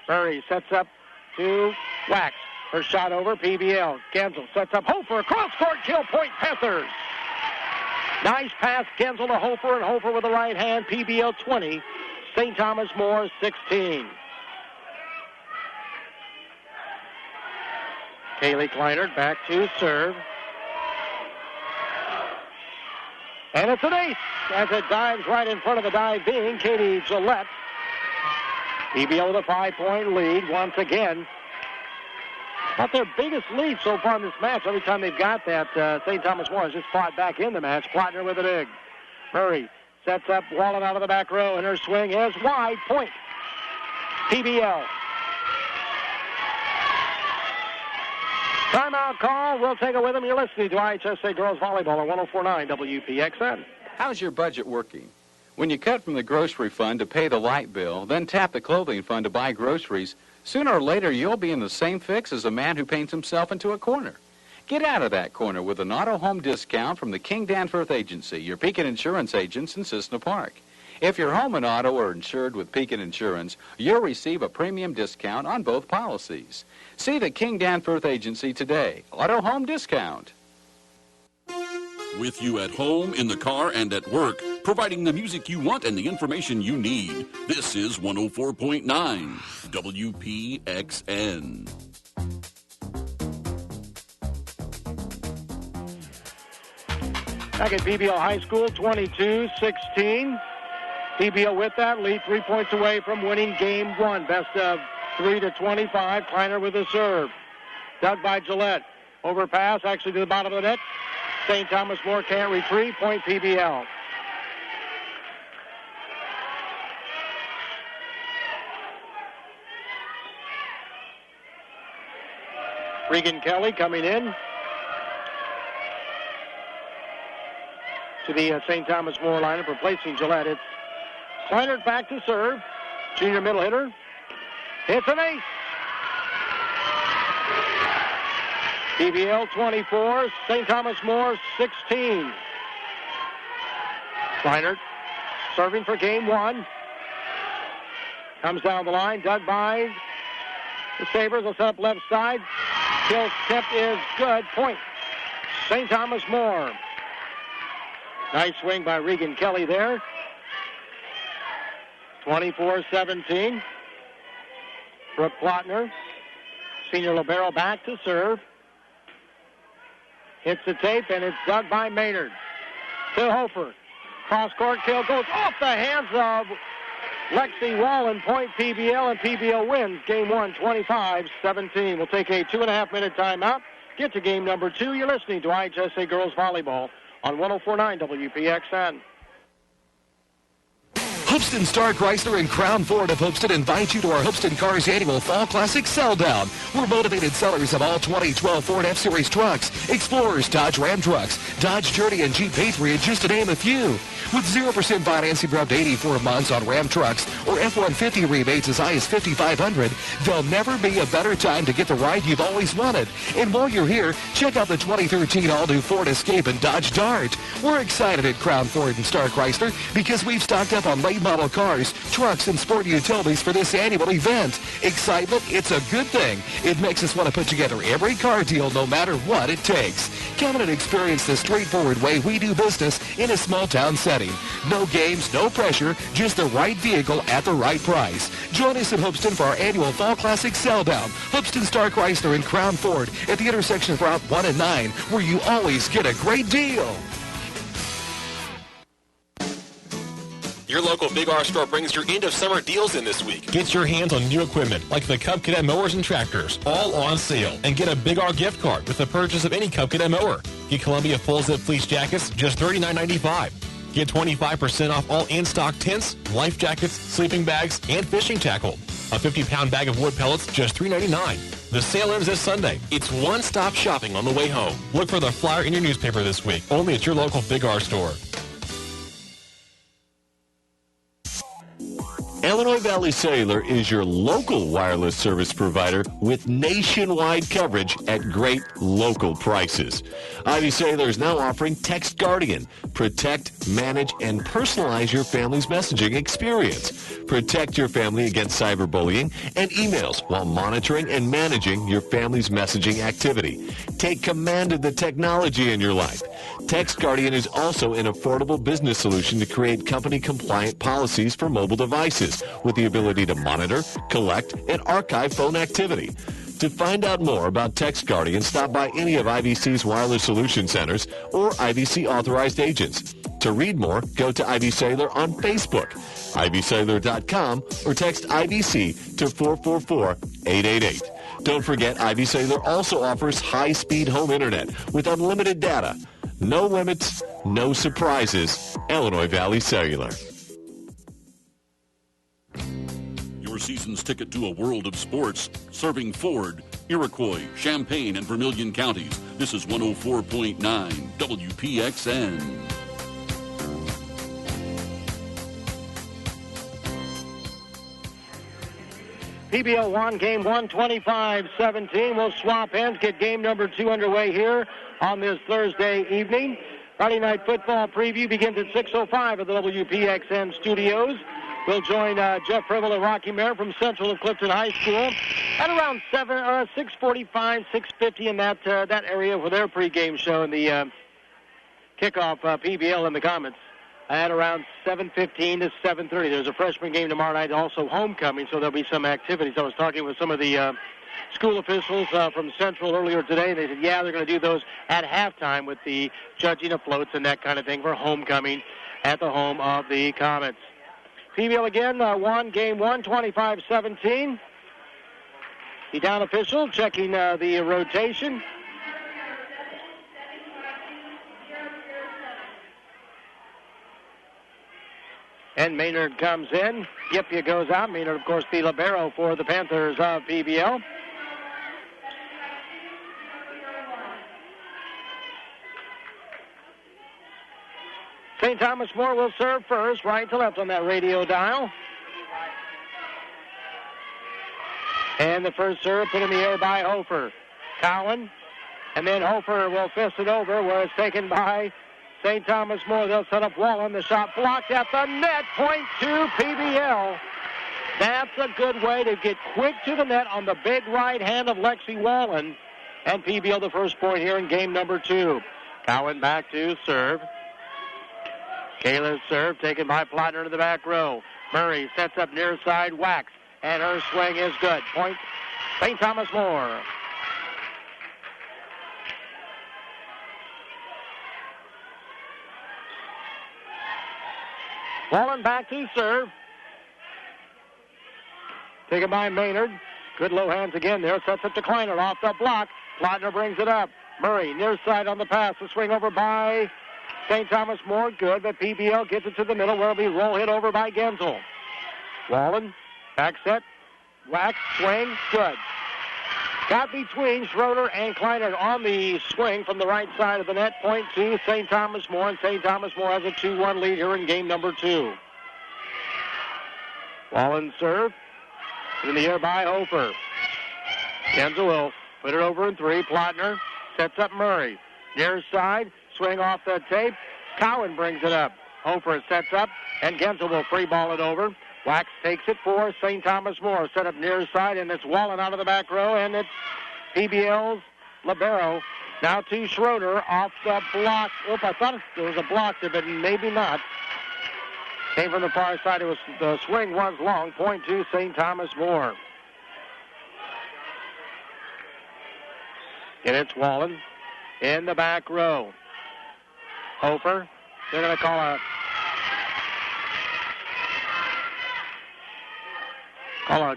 S2: Murray sets up to Wax. Her shot over, PBL. Gensel sets up Hofer. Cross-court kill, point Panthers. Nice pass, Gensel to Hofer, and Hofer with the right hand. PBL 20, St. Thomas More 16. Kaylee Kleiner back to serve. And it's an ace as it dives right in front of the dive being Katie Gillette. PBL with a 5-point lead once again. Not their biggest lead so far in this match. Every time they've got that, St. Thomas More has just fought back in the match. Plotner with a dig. Murray sets up Wallen out of the back row, and her swing is wide. Point PBL. Timeout call. We'll take it with them. You're listening to IHSA Girls Volleyball on 104.9 WPXN.
S16: How's your budget working? When you cut from the grocery fund to pay the light bill, then tap the clothing fund to buy groceries, sooner or later you'll be in the same fix as a man who paints himself into a corner. Get out of that corner with an auto home discount from the King Danforth Agency, your Pekin Insurance agents in Cissna Park. If your home and auto are insured with Pekin Insurance, you'll receive a premium discount on both policies. See the King Danforth Agency today. Auto home discount.
S4: With you at home, in the car, and at work, providing the music you want and the information you need. This is 104.9 WPXN.
S2: Back at PBL High School, 22-16. PBL with that lead, 3 points away from winning game one. Best of 3-25. Kleiner with the serve. Dug by Gillette. Overpass, actually to the bottom of the net. St. Thomas More can't retrieve. Point PBL. Regan Kelly coming in to the St. Thomas More lineup, replacing Gillette. It's Kleiner back to serve. Junior middle hitter. It's an ace. PBL 24, St. Thomas More 16. Kleiner serving for game one. Comes down the line, dug by the Sabres. Will set up left side. Kill tip is good. Point. St. Thomas More. Nice swing by Regan Kelly there. 24-17. Brooke Plotner, senior libero, back to serve. Hits the tape, and it's dug by Maynard. To Hofer. Cross-court kill goes off the hands of Lexi Wallen. Point PBL, and PBL wins game one, 25-17. We'll take a 2.5-minute timeout. Get to game number two. You're listening to IHSA Girls Volleyball on 104.9 WPXN.
S17: Hoopston Star Chrysler and Crown Ford of Hoopston invite you to our Hoopston Cars annual Fall Classic Sell-Down. We're motivated sellers of all 2012 Ford F-Series trucks, Explorers, Dodge Ram trucks, Dodge Journey, and Jeep Patriot, just to name a few. With 0% financing for up to 84 months on Ram trucks or F-150 rebates as high as $5,500, there'll never be a better time to get the ride you've always wanted. And while you're here, check out the 2013 all-new Ford Escape and Dodge Dart. We're excited at Crown Ford and Star Chrysler because we've stocked up on late model cars, trucks, and sport utilities for this annual event. Excitement, it's a good thing. It makes us want to put together every car deal no matter what it takes. Come in and experience the straightforward way we do business in a small town setting. No games, no pressure, just the right vehicle at the right price. Join us in Hoopston for our annual Fall Classic Sell-Down. Hoopston Star Chrysler and Crown Ford at the intersection of Route 1 and 9, where you always get a great deal.
S18: Your local Big R store brings your end of summer deals in this week. Get your hands on new equipment like the Cub Cadet mowers and tractors, all on sale. And get a Big R gift card with the purchase of any Cub Cadet mower. Get Columbia full zip fleece jackets, just $39.95. Get 25% off all in-stock tents, life jackets, sleeping bags, and fishing tackle. A 50-pound bag of wood pellets, just $3.99. The sale ends this Sunday. It's one-stop shopping on the way home. Look for the flyer in your newspaper this week, only at your local Big R store.
S19: Illinois Valley Cellular is your local wireless service provider with nationwide coverage at great local prices. Ivy Cellular is now offering Text Guardian. Protect, manage, and personalize your family's messaging experience. Protect your family against cyberbullying and emails while monitoring and managing your family's messaging activity. Take command of the technology in your life. Text Guardian is also an affordable business solution to create company-compliant policies for mobile devices with the ability to monitor, collect, and archive phone activity. To find out more about Text Guardian, stop by any of IVC's wireless solution centers or IVC authorized agents. To read more, go to Ivy Cellular on Facebook, ivycellular.com, or text IVC to 444-888. Don't forget, Ivy Cellular also offers high-speed home internet with unlimited data. No limits, no surprises. Illinois Valley Cellular.
S4: Your season's ticket to a world of sports, serving Ford, Iroquois, Champaign, and Vermilion counties. This is 104.9 WPXN.
S2: PBL 1, game 1, 25-17. We'll swap ends, get game number 2 underway here on this Thursday evening. Friday night football preview begins at 6:05 at the WPXN studios. We'll join Jeff Privel and Rocky Mayer from Central and Clifton High School at around 6:45, 6:50 in that area for their pregame show in the kickoff PBL in the Comets. At around 7:15 to 7:30. There's a freshman game tomorrow night, also homecoming, so there'll be some activities. I was talking with some of the school officials from Central earlier today. They said, yeah, they're going to do those at halftime with the judging of floats and that kind of thing for homecoming at the home of the Comets. PBL again, game 1, 25-17. The down official checking the rotation. And Maynard comes in. Gipia goes out. Maynard, of course, the libero for the Panthers of PBL. St. Thomas More will serve first, right to left on that radio dial. And the first serve put in the air by Hofer. Cowan. And then Hofer will fist it over where it's taken by St. Thomas More. They'll set up Wallen. The shot blocked at the net. Point to PBL. That's a good way to get quick to the net on the big right hand of Lexi Wallen. And PBL the first point here in game number 2. Cowan back to serve. Kayla's serve taken by Plotner to the back row. Murray sets up near side. Wax. And her swing is good. Point St. Thomas More. Wallen back to serve. Taken by Maynard. Good low hands again there. Sets up to Kleiner off the block. Plotner brings it up. Murray near side on the pass. The swing over by St. Thomas More. Good, but PBL gets it to the middle where it'll be roll hit over by Genzel. Wallen. Back set. Wax. Swing. Good. Got between Schroeder and Kleiner on the swing from the right side of the net. Point to St. Thomas More, and St. Thomas More has a 2-1 lead here in game number 2. Wallen serve. In the air by Hofer. Genzel will put it over in 3. Plotner sets up Murray. Near side. Swing off the tape. Cowan brings it up. Hofer sets up, and Genzel will free ball it over. Wax takes it for St. Thomas More. Set up near side, and it's Wallen out of the back row, and it's PBL's libero. Now to Schroeder off the block. Oop, I thought there was a block there, but maybe not. Came from the far side. The swing was long. Point to St. Thomas More. And it's Wallen in the back row. Hofer. They're going to call a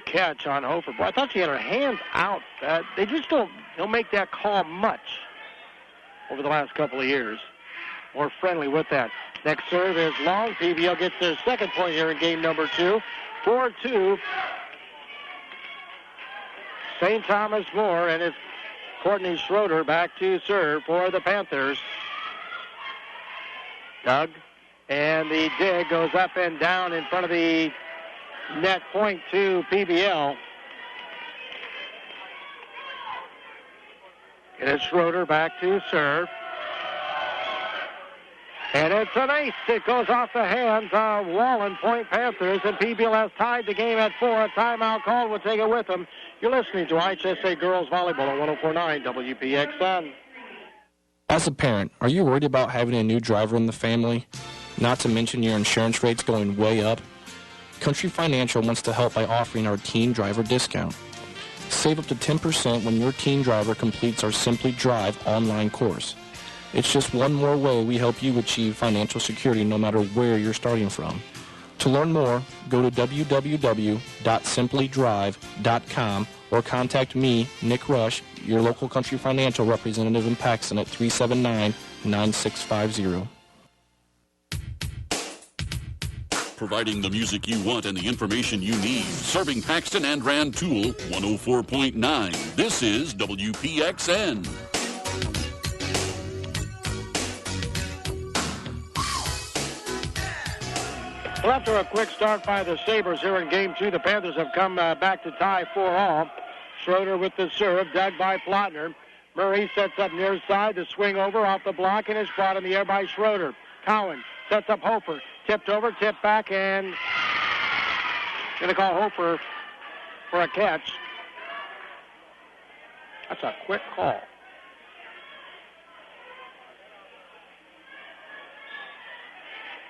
S2: catch on Hofer. Boy, I thought she had her hands out. They just don't make that call much over the last couple of years. More friendly with that. Next serve is long. PBL gets their second point here in game number 2. 4-2. St. Thomas More, and it's Courtney Schroeder back to serve for the Panthers. Doug, and the dig goes up and down in front of the net. Point to PBL. And it's Schroeder back to serve. And it's an ace. It goes off the hands of Wallen. Point Panthers, and PBL has tied the game at 4. A timeout call will take it with them. You're listening to HSA Girls Volleyball on 104.9 WPXN.
S20: As a parent, are you worried about having a new driver in the family? Not to mention your insurance rates going way up? Country Financial wants to help by offering our teen driver discount. Save up to 10% when your teen driver completes our Simply Drive online course. It's just one more way we help you achieve financial security no matter where you're starting from. To learn more, go to www.simplydrive.com or contact me, Nick Rush, your local Country Financial representative in Paxton at 379-9650.
S4: providing the music you want and the information you need. Serving Paxton and Rantoul, 104.9. This is WPXN.
S2: Well, after a quick start by the Sabres here in Game 2, the Panthers have come back to tie 4-all. Schroeder with the serve, dug by Plotner. Murray sets up near side, the swing over off the block, and is brought in the air by Schroeder. Cowan sets up Hofer, tipped over, tipped back, and going to call Hofer for a catch. That's a quick call.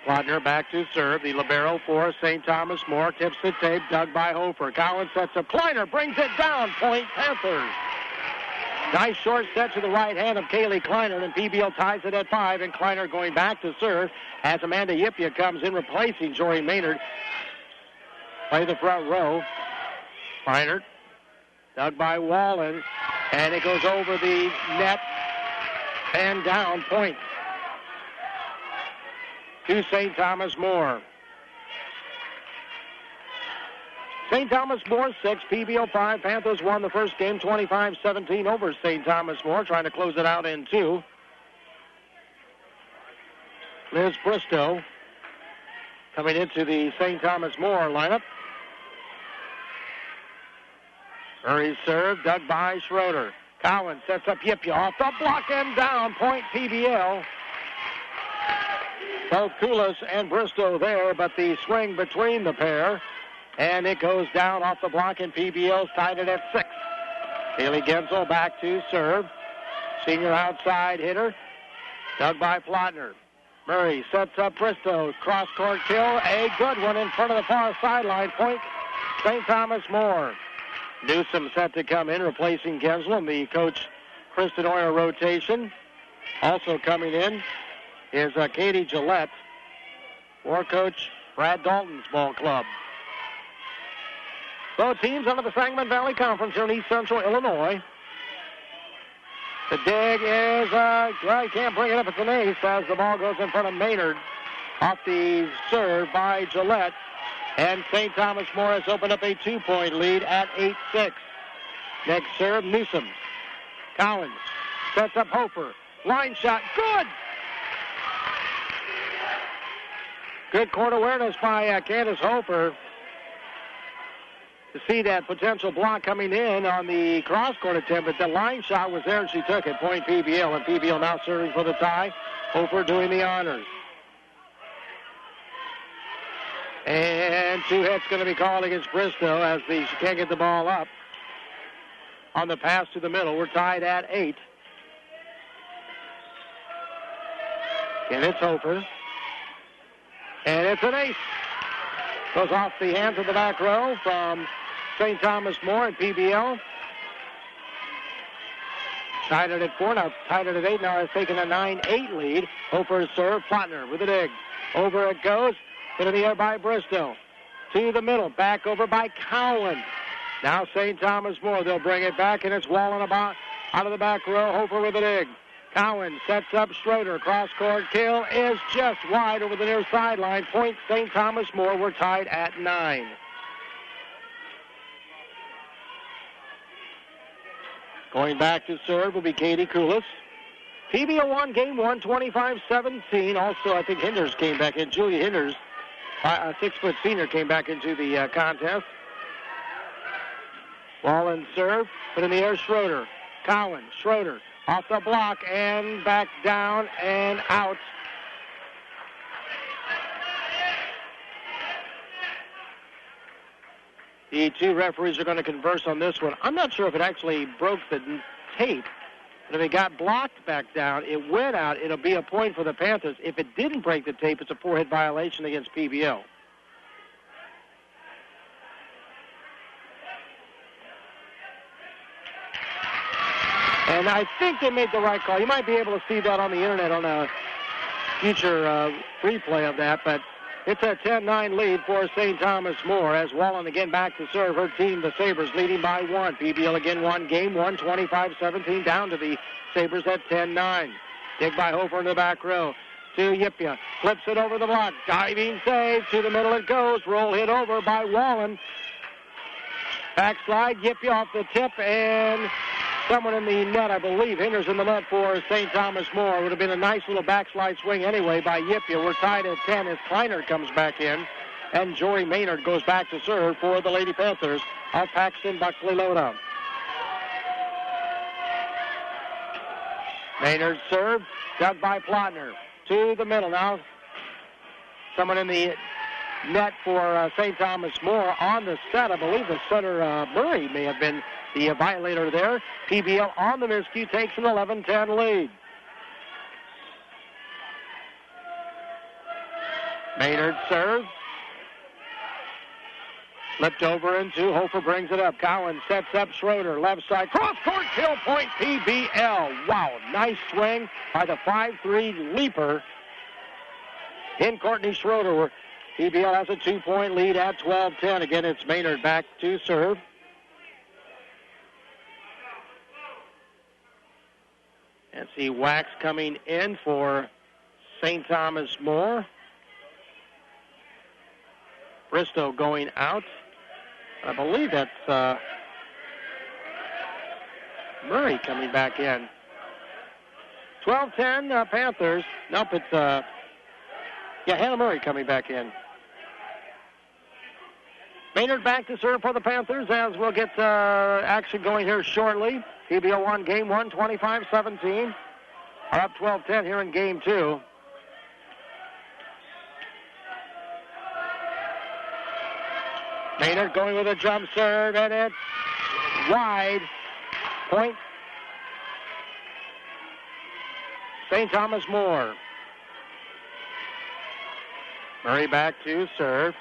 S2: Plotner back to serve. The libero for St. Thomas More. Tips the tape. Dug by Hofer. Cowan sets up. Kleiner brings it down. Point Panthers. Nice short set to the right hand of Kaylee Kleiner, and PBL ties it at 5. And Kleiner going back to serve as Amanda Yipia comes in replacing Jory Maynard. Play the front row. Kleiner dug by Wallen, and it goes over the net and down. Point to St. Thomas More. St. Thomas More 6, PBL 5. Panthers won the first game 25-17 over St. Thomas More, trying to close it out in 2. Liz Bristow coming into the St. Thomas More lineup. Murray serve, dug by Schroeder. Cowan sets up Yipia off the block and down. Point PBL. Both Koulis and Bristow there, but the swing between the pair, and it goes down off the block, and PBL's tied it at 6. Haley Gensel back to serve. Senior outside hitter, dug by Plotner. Murray sets up Bristow. Cross-court kill, a good one in front of the far sideline. Point, St. Thomas More. Newsom set to come in, replacing Gensel in the coach Kristen Oyer rotation. Also coming in is Katie Gillette for Coach Brad Dalton's ball club. Both teams under the Sangamon Valley Conference here in East Central Illinois. The dig is, well, you can't bring it up. It's an ace as the ball goes in front of Maynard off the serve by Gillette. And St. Thomas More has opened up a 2-point lead at 8-6. Next serve, Newsom. Collins sets up Hofer. Line shot, good! Good court awareness by Candace Hofer to see that potential block coming in on the cross-court attempt, but the line shot was there and she took it. Point PBL, and PBL now serving for the tie. Hofer doing the honors. And 2 hits going to be called against Bristow as she can't get the ball up on the pass to the middle. We're tied at 8. And it's Hofer. And it's an ace. Goes off the hands of the back row from St. Thomas More and PBL. Tied it at 4, now tied it at 8. Now has taken a 9-8 lead. Hofer serve, Plotner with a dig. Over it goes. Hit in the air by Bristow. To the middle, back over by Cowan. Now St. Thomas More, they'll bring it back, and it's Wallen about out of the back row. Hofer with a dig. Cowan sets up Schroeder. Cross-court kill is just wide over the near sideline. Point St. Thomas More. We're tied at 9. Going back to serve will be Katie Koulis. PBL won game 1, 25-17. Also, I think Hinders came back in. Julia Hinders, a 6-foot senior, came back into the contest. Wallen serve, put in the air Schroeder. Cowan, Schroeder. Off the block and back down and out. The 2 referees are going to converse on this one. I'm not sure if it actually broke the tape, but if it got blocked back down, it went out. It'll be a point for the Panthers. If it didn't break the tape, it's a 4-hit violation against PBL. And I think they made the right call. You might be able to see that on the internet on a future replay of that, but it's a 10-9 lead for St. Thomas More as Wallen again back to serve. Her team, the Sabres, leading by 1. PBL again won game 1, 25-17, down to the Sabres at 10-9. Dig by Hofer in the back row. to Yipia. Flips it over the block. Diving save. To the middle it goes. Roll hit over by Wallen. Backslide. Yipia off the tip, and someone in the net, I believe. Hinders in the net for St. Thomas More. It would have been a nice little backslide swing anyway by Yipia. We're tied at 10 as Kleiner comes back in. And Jory Maynard goes back to serve for the Lady Panthers of Paxton-Buckley-Loda. Maynard serve, dug by Plotner. To the middle now. Someone in the net for St. Thomas More on the set. I believe the center, Murray, may have been the violator there. PBL on the miscue takes an 11-10 lead. Maynard serves. Flipped over into Hofer brings it up. Cowan sets up Schroeder. Left side. Cross-court kill point PBL. Wow, nice swing by the 5'3" leaper in Courtney Schroeder. PBL has a 2-point lead at 12-10. Again, it's Maynard back to serve. And see Wax coming in for St. Thomas More. Bristow going out. I believe that's Murray coming back in. 12-10 Panthers. Nope, it's Hannah Murray coming back in. Maynard back to serve for the Panthers as we'll get action going here shortly. PBL won game 1, 25-17. Are up 12-10 here in game 2. Maynard going with a jump serve, and it's wide. Point. St. Thomas More. Murray back to serve.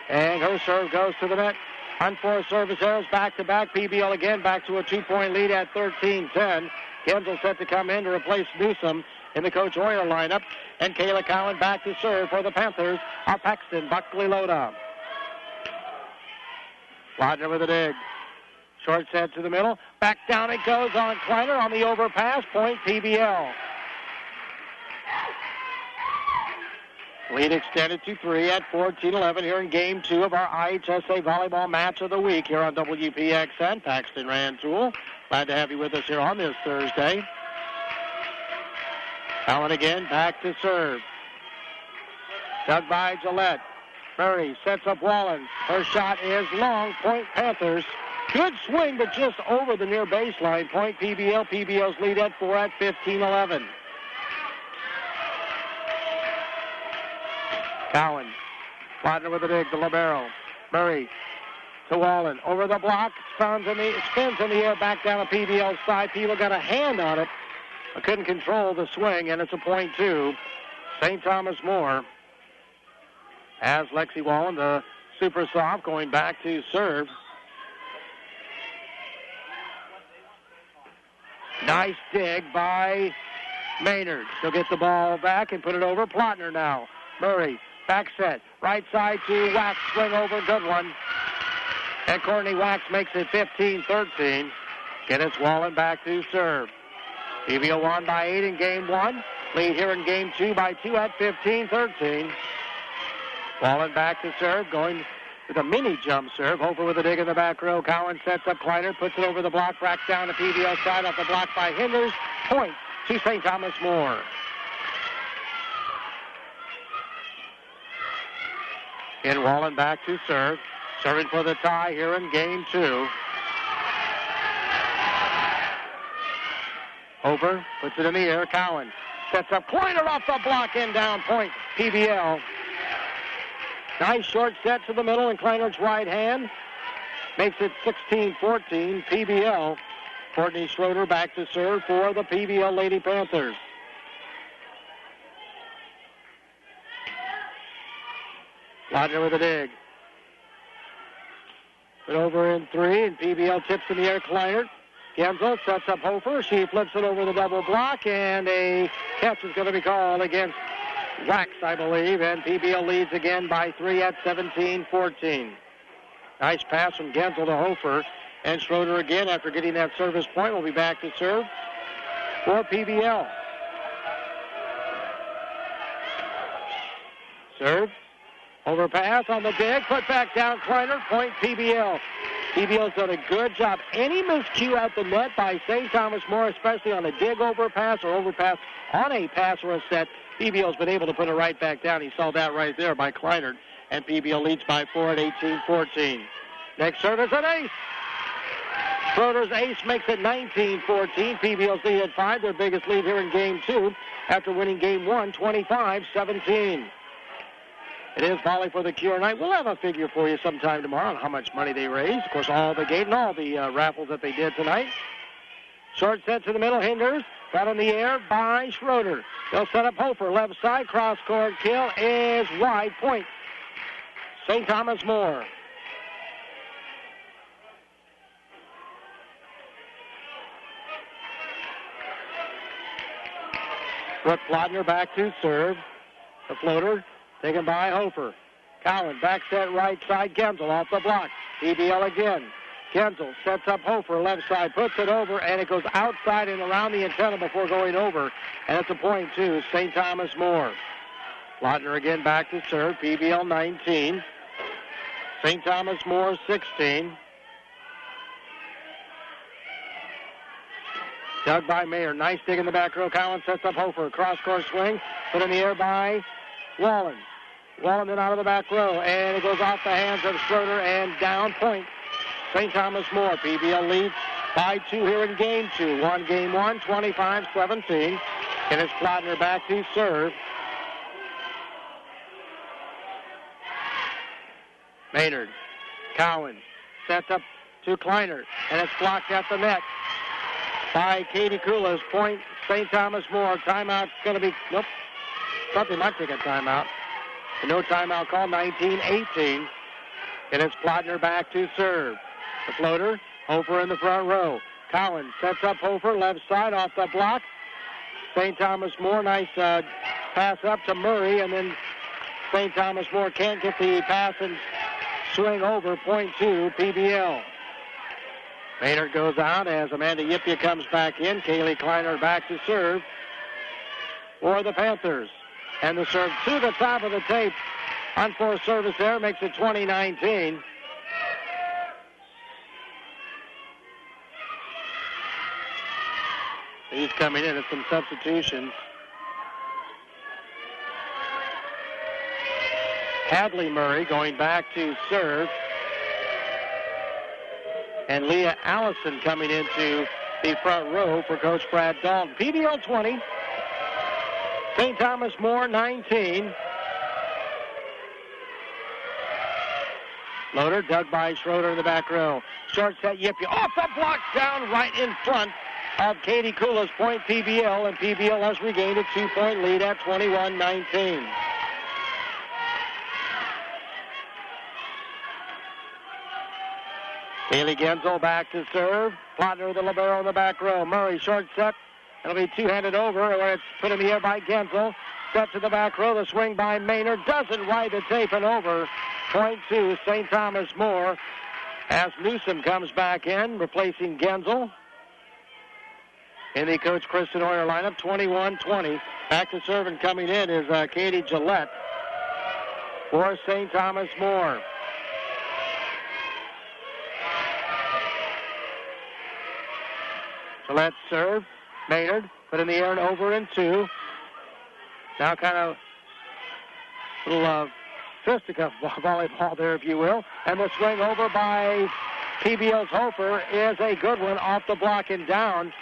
S2: And her serve goes to the net. Unforced service errors back-to-back. PBL again back to a 2-point lead at 13-10. Gensel set to come in to replace Newsom in the Coach Hoyer lineup. And Kayla Cowan back to serve for the Panthers of Paxton-Buckley-Loda. Plotner with a dig. Short set to the middle. Back down it goes on Kleiner on the overpass. Point PBL. Lead extended to 3 at 14-11 here in Game 2 of our IHSA Volleyball Match of the Week here on WPXN. Paxton Rantoul. Glad to have you with us here on this Thursday. Allen again, back to serve. Dug by Gillette. Murray sets up Wallen. Her shot is long. Point Panthers. Good swing, but just over the near baseline. Point PBL. PBL's lead at 4 at 15-11. Cowan. Plotner with a dig to libero. Murray to Wallen. Over the block. Spins in the air back down the PBL side. People got a hand on it. I couldn't control the swing, and it's a point to St. Thomas More. As Lexi Wallen, the super soft, going back to serve. Nice dig by Maynard. She'll get the ball back and put it over. Plotner now. Murray, back set. Right side to Wax. Swing over. Good one. And Courtney Wax makes it 15-13. Again, it's Wallen back to serve. PBL won by 8 in Game 1. Lead here in Game 2 by 2 at 15-13. Wallen back to serve, going with a mini jump serve. Hofer with a dig in the back row. Cowan sets up Kleiner, puts it over the block, back down to PBL side off the block by Hinders. Point to St. Thomas More. In Wallen back to serve. Serving for the tie here in Game 2. Hofer puts it in the air. Cowan sets up Kleiner off the block and down. Point PBL. Nice short set to the middle and Kleiner's right hand makes it 16-14 PBL. Courtney Schroeder back to serve for the PBL Lady Panthers. Plotner with a dig. Put over in 3 and PBL tips in the air. Kleiner. Gensel sets up Hofer. She flips it over the double block, and a catch is going to be called against Wax, I believe, and PBL leads again by 3 at 17-14. Nice pass from Gensel to Hofer, And Schroeder again, after getting that service point, will be back to serve for PBL. Serve. Overpass on the dig. Put back down. Kleiner. Point PBL. PBL's done a good job. Any miscue at the net by St. Thomas More, especially on a dig overpass or overpass on a pass or a set, PBL's been able to put it right back down. He saw that right there by Kleiner. And PBL leads by 4 at 18-14. Next serve is an ace. Schroeder's ace makes it 19-14. PBL's lead at 5, their biggest lead here in Game 2 after winning Game 1, 25-17. It is Volley for the Cure night. We'll have a figure for you sometime tomorrow on how much money they raised. Of course, all the game and all the raffles that they did tonight. Short set to the middle. Hinders. Got in the air by Schroeder. They'll set up Hofer. Left side. Cross-court kill is wide. Point. St. Thomas More. Brooke Plotner back to serve. The floater taken by Hofer. Cowan back set right side. Genzel off the block. PBL again. Genzel sets up Hofer left side, puts it over, and it goes outside and around the antenna before going over. And it's a point to St. Thomas More. Plotner again back to serve. PBL 19. St. Thomas More 16. Dug by Mayer. Nice dig in the back row. Cowan sets up Hofer. Cross-court swing. Put in the air by Wallen. Wallen then out of the back row. And it goes off the hands of Schroeder and down point. St. Thomas More. PBL leads by 2 here in Game 2. Game 1, 25-17. And it's Plotner back to serve. Maynard. Cowan sets up to Kleiner. And it's blocked at the net by Katie Kula's. Point St. Thomas More. Timeout's going to be, nope. Thought they might take a timeout. No timeout call, 19-18. And it's Plotner back to serve. The floater, Hofer in the front row. Cowan sets up Hofer, left side off the block. St. Thomas More, nice pass up to Murray, and then St. Thomas More can't get the pass and swing over. Point 2, PBL. Maynard goes out as Amanda Yipia comes back in. Kaylee Kleiner back to serve for the Panthers. And the serve to the top of the tape. Unforced service there makes it 20-19. He's coming in at some substitutions. Hadley Murray going back to serve. And Leah Allison coming into the front row for Coach Brad Dalton. PBL 20. St. Thomas More 19. Loader dug by Schroeder in the back row. Short set Yipia off the block down right in front of Katie Kula's. Point PBL, and PBL has regained a 2-point lead at 21-19. Kaylee Genzel back to serve. Plotner the libero in the back row. Murray short set. It'll be two-handed over where it's put in the air by Genzel. Set to the back row. The swing by Maynard doesn't ride the tape and over. Point 2, St. Thomas More as Newsom comes back in, replacing Genzel. In the Coach Kristen Hoyer lineup, 21-20. Back to serve and coming in is Katie Gillette for St. Thomas More. Gillette serve. Maynard put in the air and over in 2. Now kind of little fisticuff volleyball there, if you will. And the swing over by PBL's Hofer is a good one off the block and down.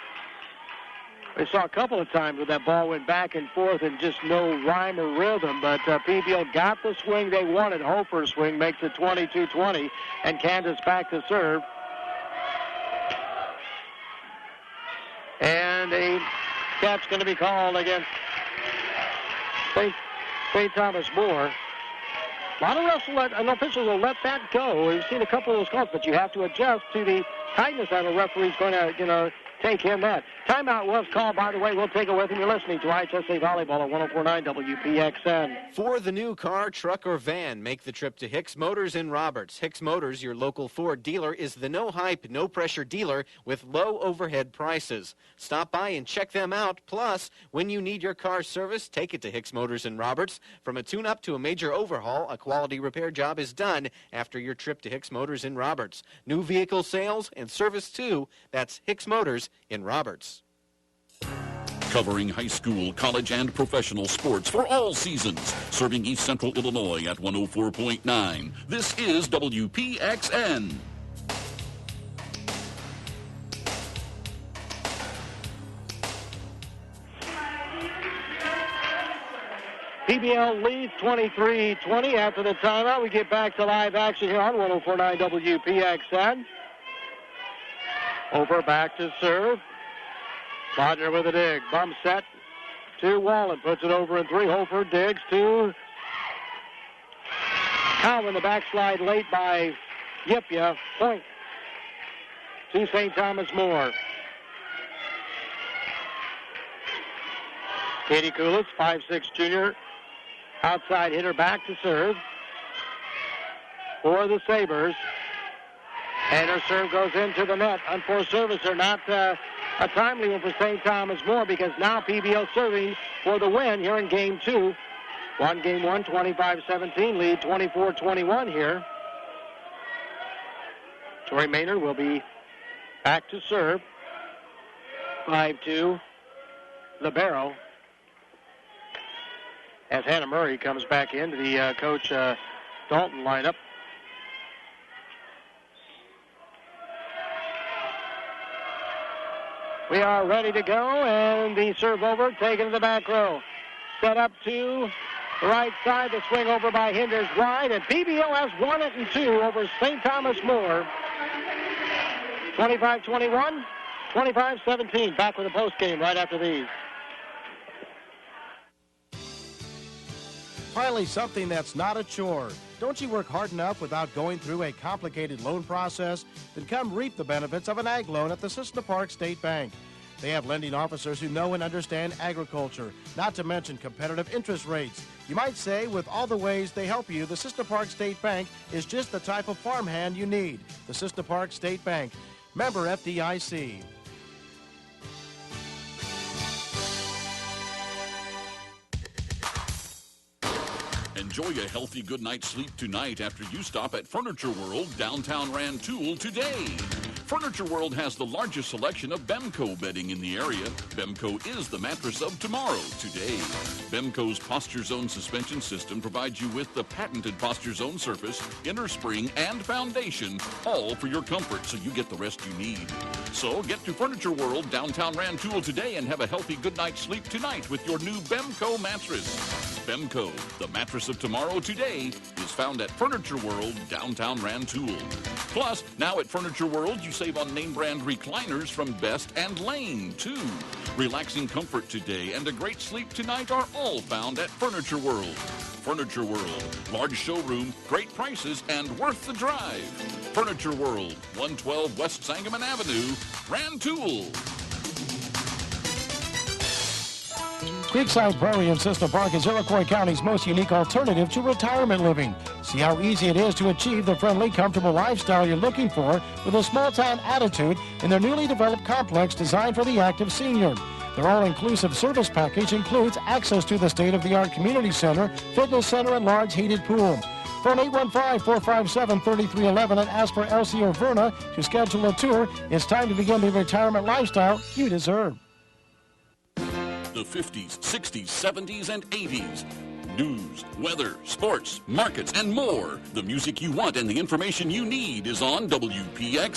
S2: We saw a couple of times where that ball went back and forth and just no rhyme or rhythm, but PBL got the swing they wanted. Hofer's swing makes it 22-20, and Candace back to serve. And a catch going to be called against St. Thomas More. A lot of officials will let that go. We've seen a couple of those calls, but you have to adjust to the tightness that a referee's going to, take him that. Timeout was called, by the way. We'll take it with him. You're listening to IHSA Volleyball at 104.9 WPXN.
S21: For the new car, truck, or van, make the trip to Hicks Motors in Roberts. Hicks Motors, your local Ford dealer, is the no-hype, no-pressure dealer with low overhead prices. Stop by and check them out. Plus, when you need your car serviced, take it to Hicks Motors in Roberts. From a tune-up to a major overhaul, a quality repair job is done after your trip to Hicks Motors in Roberts. New vehicle sales and service, too. That's Hicks Motors in Roberts.
S4: Covering high school, college, and professional sports for all seasons. Serving East Central Illinois at 104.9. This is WPXN.
S2: PBL leads 23-20 after the timeout. We get back to live action here on 104.9 WPXN. Over back to serve. Bodner with a dig. Bump set to Wallen. Puts it over in three. Holford digs to Calvin. The backslide late by Yipia. Point to St. Thomas More. Katie Coolitz, 5'6" junior. Outside hitter back to serve for the Sabres. And her serve goes into the net. Unforced service are not a timely one for St. Thomas More because now PBL serving for the win here in Game 2. Game 1, 25-17, lead 24-21 here. Tori Maynard will be back to serve. 5-2, libero. As Hannah Murray comes back into the Coach Dalton lineup. We are ready to go, and the serve over, taken to the back row. Set up to the right side, the swing over by Hinders wide, and PBL has won it in two over St. Thomas More. 25-21, 25-17. Back with a post game right after these.
S11: Finally, something that's not a chore. Don't you work hard enough without going through a complicated loan process? Then come reap the benefits of an ag loan at the Cissna Park State Bank. They have lending officers who know and understand agriculture, not to mention competitive interest rates. You might say, with all the ways they help you, the Cissna Park State Bank is just the type of farmhand you need. The Cissna Park State Bank. Member FDIC.
S4: Enjoy a healthy good night's sleep tonight after you stop at Furniture World, downtown Rantoul today. Furniture World has the largest selection of Bemco bedding in the area. Bemco is the mattress of tomorrow today. Bemco's Posture Zone suspension system provides you with the patented Posture Zone surface, inner spring, and foundation, all for your comfort so you get the rest you need. So get to Furniture World, downtown Rantoul today and have a healthy good night's sleep tonight with your new Bemco mattress. Bemco, the mattress of tomorrow today, is found at Furniture World, downtown Rantoul. Plus, now at Furniture World, you save on name brand recliners from Best and Lane, too. Relaxing comfort today and a great sleep tonight are all found at Furniture World. Furniture World, large showroom, great prices, and worth the drive. Furniture World, 112 West Sangamon Avenue, Rantoul.
S11: Creekside Prairie in Cissna Park is Iroquois County's most unique alternative to retirement living. See how easy it is to achieve the friendly, comfortable lifestyle you're looking for with a small-town attitude in their newly developed complex designed for the active senior. Their all-inclusive service package includes access to the state-of-the-art community center, fitness center, and large heated pool. Phone 815-457-3311 and ask for Elsie or Verna to schedule a tour. It's time to begin the retirement lifestyle you deserve.
S4: The 50s, 60s, 70s, and 80s. News, weather, sports, markets, and more. The music you want and the information you need is on WPXN.